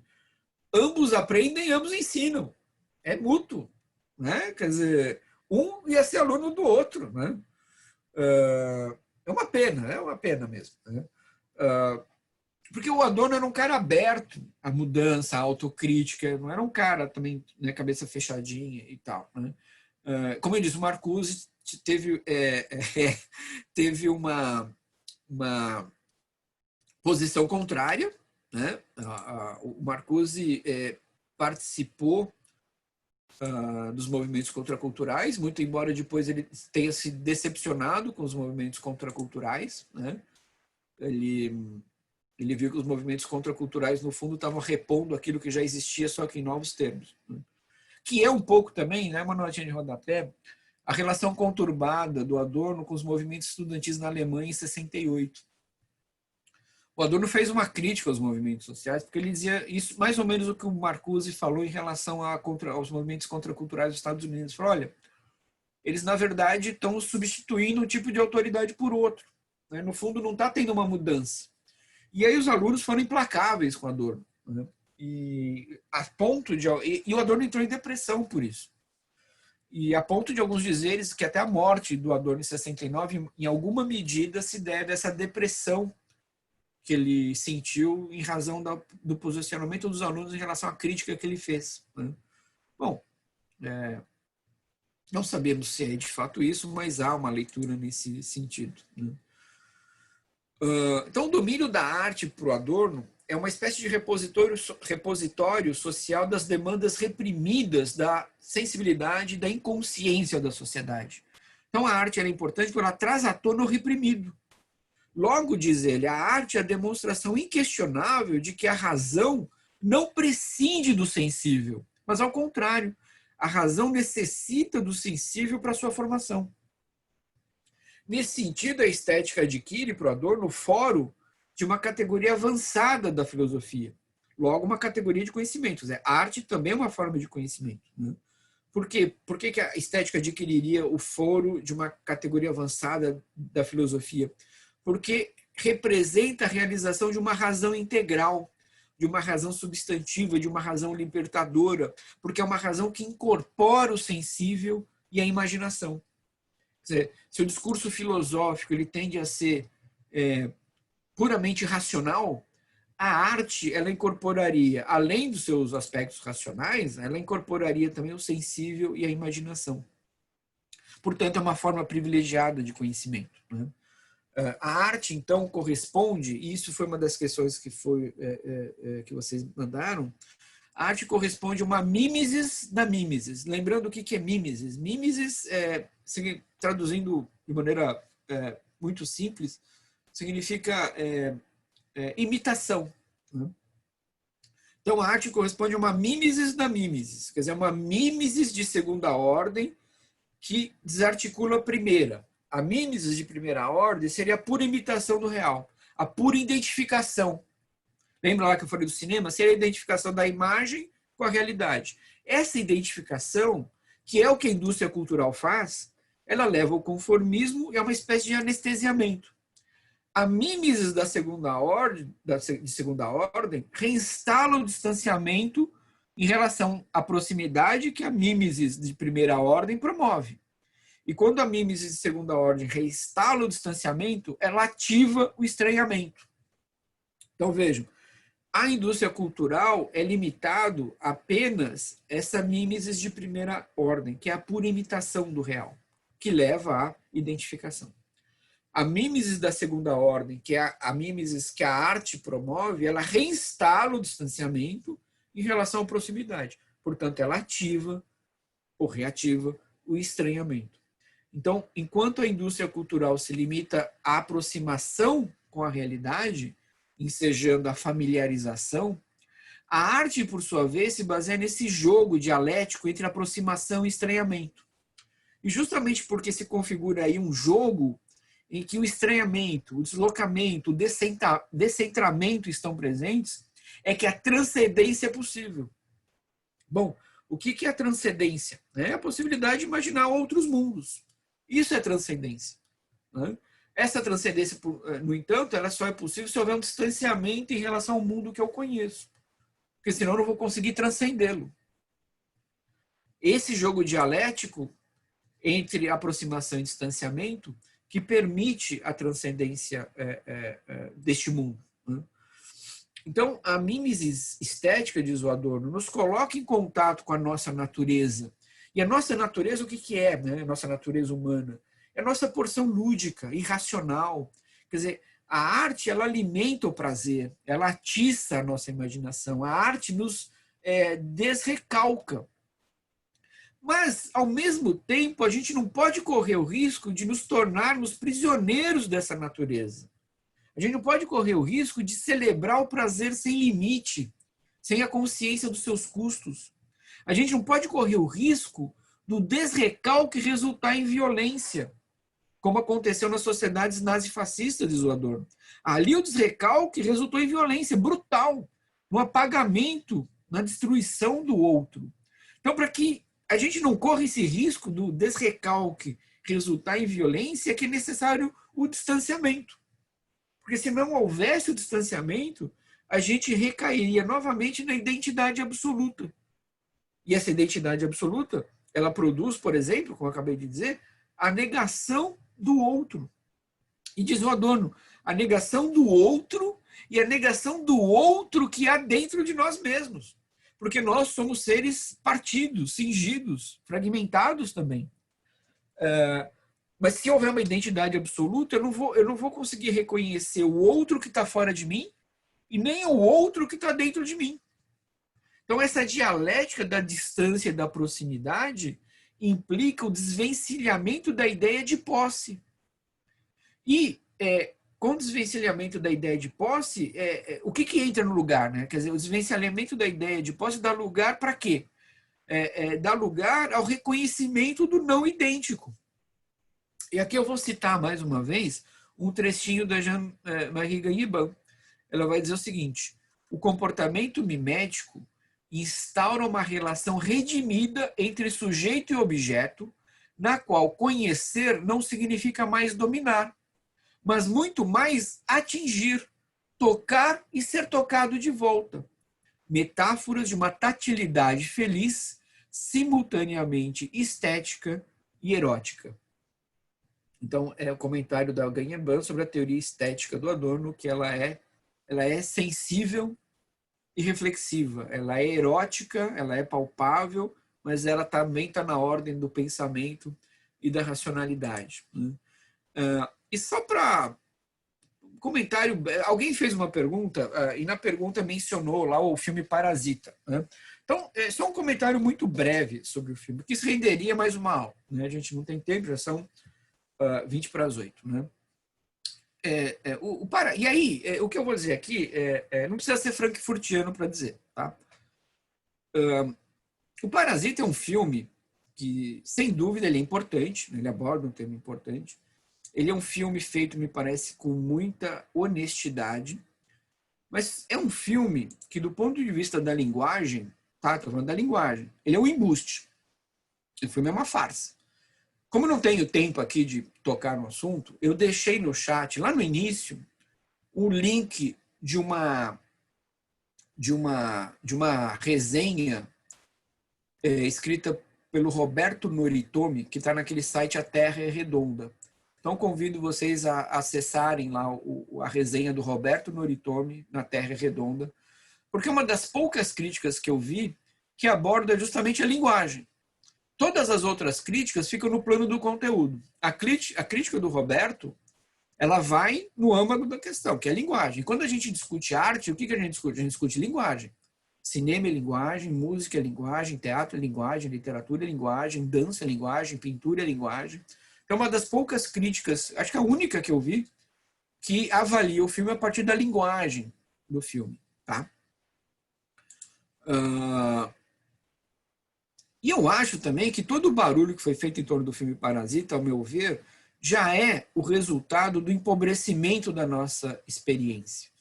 ambos aprendem, ambos ensinam. É mútuo. Né? Quer dizer, um ia ser aluno do outro. Né? É uma pena mesmo. Né? Porque o Adorno era um cara aberto à mudança, à autocrítica, não era um cara também, né, cabeça fechadinha e tal. Né? Como eu disse, o Marcuse teve uma posição contrária. Né? O Marcuse participou dos movimentos contraculturais, muito embora depois ele tenha se decepcionado com os movimentos contraculturais, né? Ele viu que os movimentos contraculturais, no fundo, estavam repondo aquilo que já existia, só que em novos termos, né? Que é um pouco também, né, uma notinha de rodapé, a relação conturbada do Adorno com os movimentos estudantis na Alemanha em 68. O Adorno fez uma crítica aos movimentos sociais, porque ele dizia isso, mais ou menos o que o Marcuse falou em relação aos movimentos contraculturais dos Estados Unidos. Ele falou, olha, eles, na verdade, estão substituindo um tipo de autoridade por outro, né? No fundo, não está tendo uma mudança. E aí os alunos foram implacáveis com o Adorno, né? E o Adorno entrou em depressão por isso. E a ponto de alguns dizeres que até a morte do Adorno em 69, em alguma medida, se deve a essa depressão que ele sentiu em razão do posicionamento dos alunos em relação à crítica que ele fez, né? Bom, não sabemos se é de fato isso, mas há uma leitura nesse sentido, né? Então, o domínio da arte para o Adorno é uma espécie de repositório social das demandas reprimidas da sensibilidade e da inconsciência da sociedade. Então, a arte é importante porque ela traz à tona o reprimido. Logo, diz ele, a arte é a demonstração inquestionável de que a razão não prescinde do sensível, mas, ao contrário, a razão necessita do sensível para sua formação. Nesse sentido, a estética adquire para o Adorno o foro de uma categoria avançada da filosofia, logo uma categoria de conhecimentos. A arte também é uma forma de conhecimento, né? Por quê? Por que a estética adquiriria o foro de uma categoria avançada da filosofia? Porque representa a realização de uma razão integral, de uma razão substantiva, de uma razão libertadora, porque é uma razão que incorpora o sensível e a imaginação. Quer dizer, se o discurso filosófico ele tende a ser puramente racional, a arte ela incorporaria, além dos seus aspectos racionais, ela incorporaria também o sensível e a imaginação. Portanto, é uma forma privilegiada de conhecimento, né? A arte, então, corresponde, e isso foi uma das questões que vocês mandaram, a arte corresponde a uma mimesis da mimesis. Lembrando o que é mimesis? Mimesis, traduzindo de maneira muito simples, significa imitação, né? Então, a arte corresponde a uma mimesis da mimesis, quer dizer, uma mimesis de segunda ordem que desarticula a primeira. A mimesis de primeira ordem seria a pura imitação do real, a pura identificação. Lembra lá que eu falei do cinema? Seria a identificação da imagem com a realidade. Essa identificação, que é o que a indústria cultural faz, ela leva ao conformismo e é uma espécie de anestesiamento. A mimesis de segunda ordem reinstala o distanciamento em relação à proximidade que a mimesis de primeira ordem promove. E quando a mimesis de segunda ordem reinstala o distanciamento, ela ativa o estranhamento. Então, vejam, a indústria cultural é limitado apenas essa mimesis de primeira ordem, que é a pura imitação do real, que leva à identificação. A mimesis da segunda ordem, que é a mimesis que a arte promove, ela reinstala o distanciamento em relação à proximidade. Portanto, ela ativa ou reativa o estranhamento. Então, enquanto a indústria cultural se limita à aproximação com a realidade, ensejando a familiarização, a arte, por sua vez, se baseia nesse jogo dialético entre aproximação e estranhamento. E justamente porque se configura aí um jogo em que o estranhamento, o deslocamento, o descentramento estão presentes, é que a transcendência é possível. Bom, o que é a transcendência? É a possibilidade de imaginar outros mundos. Isso é transcendência, né? Essa transcendência, no entanto, ela só é possível se houver um distanciamento em relação ao mundo que eu conheço. Porque senão eu não vou conseguir transcendê-lo. Esse jogo dialético entre aproximação e distanciamento que permite a transcendência deste mundo, né? Então, a mimesis estética, diz o Adorno, nos coloca em contato com a nossa natureza. E a nossa natureza, o que é, né? A nossa natureza humana? É a nossa porção lúdica, irracional. Quer dizer, a arte, ela alimenta o prazer, ela atiça a nossa imaginação. A arte nos desrecalca. Mas, ao mesmo tempo, a gente não pode correr o risco de nos tornarmos prisioneiros dessa natureza. A gente não pode correr o risco de celebrar o prazer sem limite, sem a consciência dos seus custos. A gente não pode correr o risco do desrecalque resultar em violência, como aconteceu nas sociedades nazifascistas, diz o Adorno. Ali o desrecalque resultou em violência brutal, no apagamento, na destruição do outro. Então, para que a gente não corra esse risco do desrecalque resultar em violência, é que é necessário o distanciamento. Porque se não houvesse o distanciamento, a gente recairia novamente na identidade absoluta. E essa identidade absoluta, ela produz, por exemplo, como eu acabei de dizer, a negação do outro. E diz o Adorno, a negação do outro e a negação do outro que há dentro de nós mesmos. Porque nós somos seres partidos, cingidos, fragmentados também. Mas se houver uma identidade absoluta, eu não vou conseguir reconhecer o outro que está fora de mim e nem o outro que está dentro de mim. Então, essa dialética da distância e da proximidade implica o desvencilhamento da ideia de posse. E, com o desvencilhamento da ideia de posse, o que entra no lugar? Né? Quer dizer, o desvencilhamento da ideia de posse dá lugar para quê? Dá lugar ao reconhecimento do não idêntico. E aqui eu vou citar mais uma vez um trechinho da Jean-Marie Gagniban. Ela vai dizer o seguinte: o comportamento mimético instaura uma relação redimida entre sujeito e objeto, na qual conhecer não significa mais dominar, mas muito mais atingir, tocar e ser tocado de volta. Metáforas de uma tatilidade feliz, simultaneamente estética e erótica. Então, é o comentário da Gagniban sobre a teoria estética do Adorno, que ela é sensível e reflexiva. Ela é erótica, ela é palpável, mas ela também está na ordem do pensamento e da racionalidade. E só para comentário, alguém fez uma pergunta e na pergunta mencionou lá o filme Parasita. Né? Então, só um comentário muito breve sobre o filme, que isso renderia mais uma aula. Né? A gente não tem tempo, já são 20 para as 8. Né? E aí, o que eu vou dizer aqui, não precisa ser frankfurtiano para dizer. Tá? O Parasita é um filme que, sem dúvida, ele é importante, ele aborda um tema importante. Ele é um filme feito, me parece, com muita honestidade, mas é um filme que, do ponto de vista da linguagem, tá? Estou falando da linguagem, ele é um embuste. O filme é uma farsa. Como eu não tenho tempo aqui de tocar no assunto, eu deixei no chat, lá no início, o link de uma resenha escrita pelo Roberto Noritomi, que está naquele site A Terra é Redonda. Então, convido vocês a acessarem lá a resenha do Roberto Noritomi na Terra é Redonda, porque é uma das poucas críticas que eu vi que aborda justamente a linguagem. Todas as outras críticas ficam no plano do conteúdo. A crítica do Roberto, ela vai no âmago da questão, que é a linguagem. E quando a gente discute arte, o que a gente discute? A gente discute linguagem. Cinema é linguagem, música é linguagem, teatro é linguagem, literatura é linguagem, dança é linguagem, pintura é linguagem. É uma das poucas críticas, acho que a única que eu vi, que avalia o filme a partir da linguagem do filme. Tá? E eu acho também que todo o barulho que foi feito em torno do filme Parasita, ao meu ver, já é o resultado do empobrecimento da nossa experiência.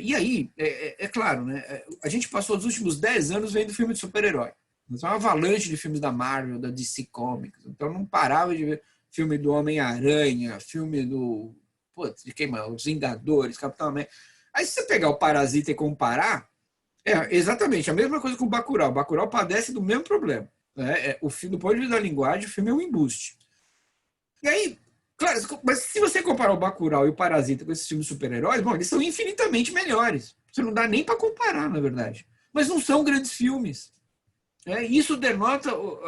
E aí, é claro, né, a gente passou os últimos 10 anos vendo filme de super-herói. É uma avalanche de filmes da Marvel, da DC Comics. Então não parava de ver filme do Homem-Aranha, filme do... Putz, de quem mais? Os Vingadores, Capitão América. Aí se você pegar o Parasita e comparar, exatamente a mesma coisa com o Bacurau. O Bacurau padece do mesmo problema. Né? Do ponto de vista da linguagem, o filme é um embuste. E aí, claro, mas se você comparar o Bacurau e o Parasita com esses filmes super-heróis, bom, eles são infinitamente melhores. Você não dá nem para comparar, na verdade. Mas não são grandes filmes. Isso denota o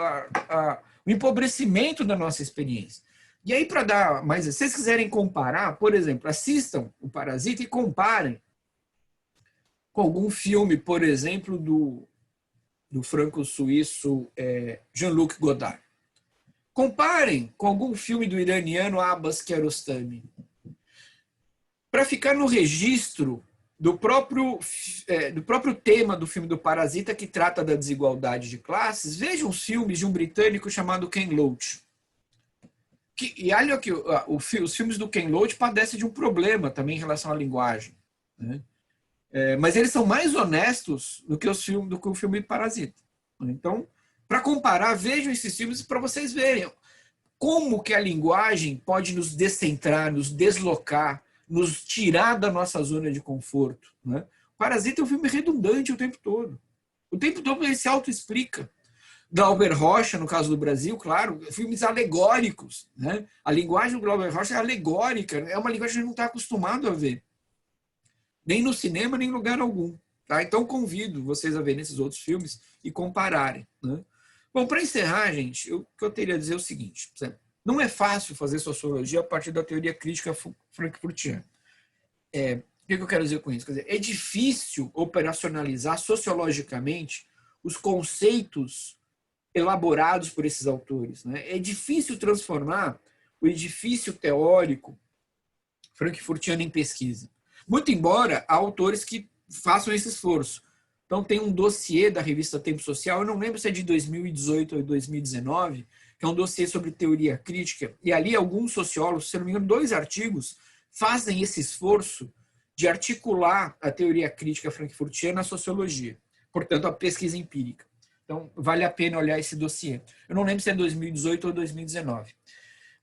empobrecimento da nossa experiência. E aí, para dar mais... Se vocês quiserem comparar, por exemplo, assistam o Parasita e comparem com algum filme, por exemplo, do franco-suíço Jean-Luc Godard. Comparem com algum filme do iraniano Abbas Kiarostami. Para ficar no registro do próprio tema do filme do Parasita, que trata da desigualdade de classes, vejam os filmes de um britânico chamado Ken Loach. E olha que os filmes do Ken Loach padecem de um problema também em relação à linguagem, né? Mas eles são mais honestos do que o filme Parasita. Então, para comparar, vejam esses filmes para vocês verem como que a linguagem pode nos descentrar, nos deslocar, nos tirar da nossa zona de conforto, né? Parasita é um filme redundante o tempo todo. O tempo todo ele se autoexplica. Glauber Rocha, no caso do Brasil, claro, filmes alegóricos, né? A linguagem do Glauber Rocha é alegórica, é uma linguagem que a gente não está acostumado a ver. Nem no cinema, nem em lugar algum. Tá? Então, convido vocês a verem esses outros filmes e compararem, né? Bom, para encerrar, gente, o que eu teria a dizer é o seguinte. Não é fácil fazer sociologia a partir da teoria crítica frankfurtiana. O que eu quero dizer com isso? Quer dizer, é difícil operacionalizar sociologicamente os conceitos elaborados por esses autores, né? É difícil transformar o edifício teórico frankfurtiano em pesquisa. Muito embora há autores que façam esse esforço. Então, tem um dossiê da revista Tempo Social, eu não lembro se é de 2018 ou 2019, que é um dossiê sobre teoria crítica, e ali alguns sociólogos, se não me engano, 2 artigos, fazem esse esforço de articular a teoria crítica frankfurtiana à sociologia, portanto, a pesquisa empírica. Então, vale a pena olhar esse dossiê. Eu não lembro se é 2018 ou 2019.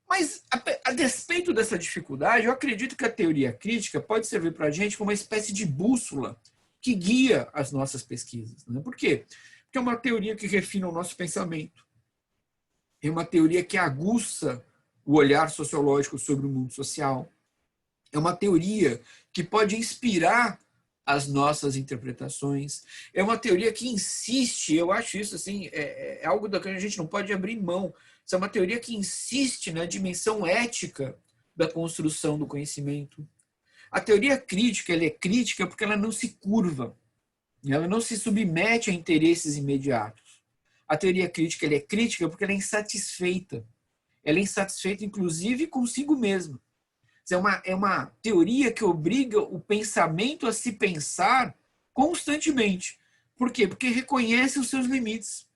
Mas, a despeito dessa dificuldade, eu acredito que a teoria crítica pode servir para a gente como uma espécie de bússola que guia as nossas pesquisas. Né? Por quê? Porque é uma teoria que refina o nosso pensamento. É uma teoria que aguça o olhar sociológico sobre o mundo social. É uma teoria que pode inspirar as nossas interpretações. É uma teoria que insiste, eu acho isso assim, é algo da que a gente não pode abrir mão. Isso é uma teoria que insiste na dimensão ética da construção do conhecimento. A teoria crítica, ela é crítica porque ela não se curva, ela não se submete a interesses imediatos. A teoria crítica, ela é crítica porque ela é insatisfeita. Ela é insatisfeita, inclusive, consigo mesma. É uma teoria que obriga o pensamento a se pensar constantemente. Por quê? Porque reconhece os seus limites.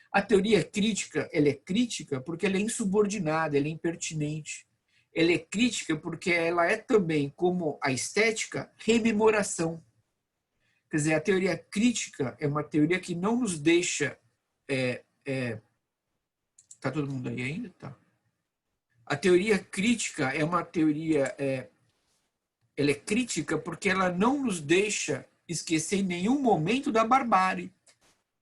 A teoria crítica, ela é crítica porque ela é insubordinada, ela é impertinente. Ela é crítica porque ela é também, como a estética, rememoração. Quer dizer, a teoria crítica é uma teoria que não nos deixa... Tá todo mundo aí ainda? Tá. A teoria crítica é uma teoria... ela é crítica porque ela não nos deixa esquecer em nenhum momento da barbárie.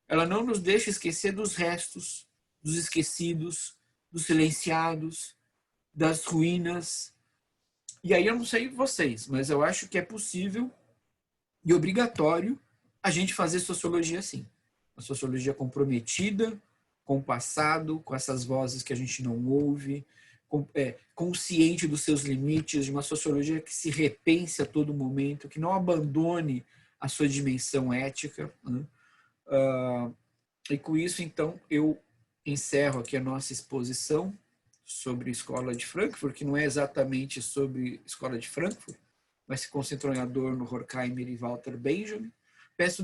Ela não nos deixa esquecer dos restos, dos esquecidos, dos silenciados, das ruínas. E aí eu não sei vocês, mas eu acho que é possível e obrigatório a gente fazer sociologia assim. Uma sociologia comprometida com o passado, com essas vozes que a gente não ouve, consciente dos seus limites, de uma sociologia que se repense a todo momento, que não abandone a sua dimensão ética, né? E com isso, então, eu encerro aqui a nossa exposição sobre a Escola de Frankfurt, que não é exatamente sobre a Escola de Frankfurt, mas se concentrou em Adorno, Horkheimer e Walter Benjamin. Peço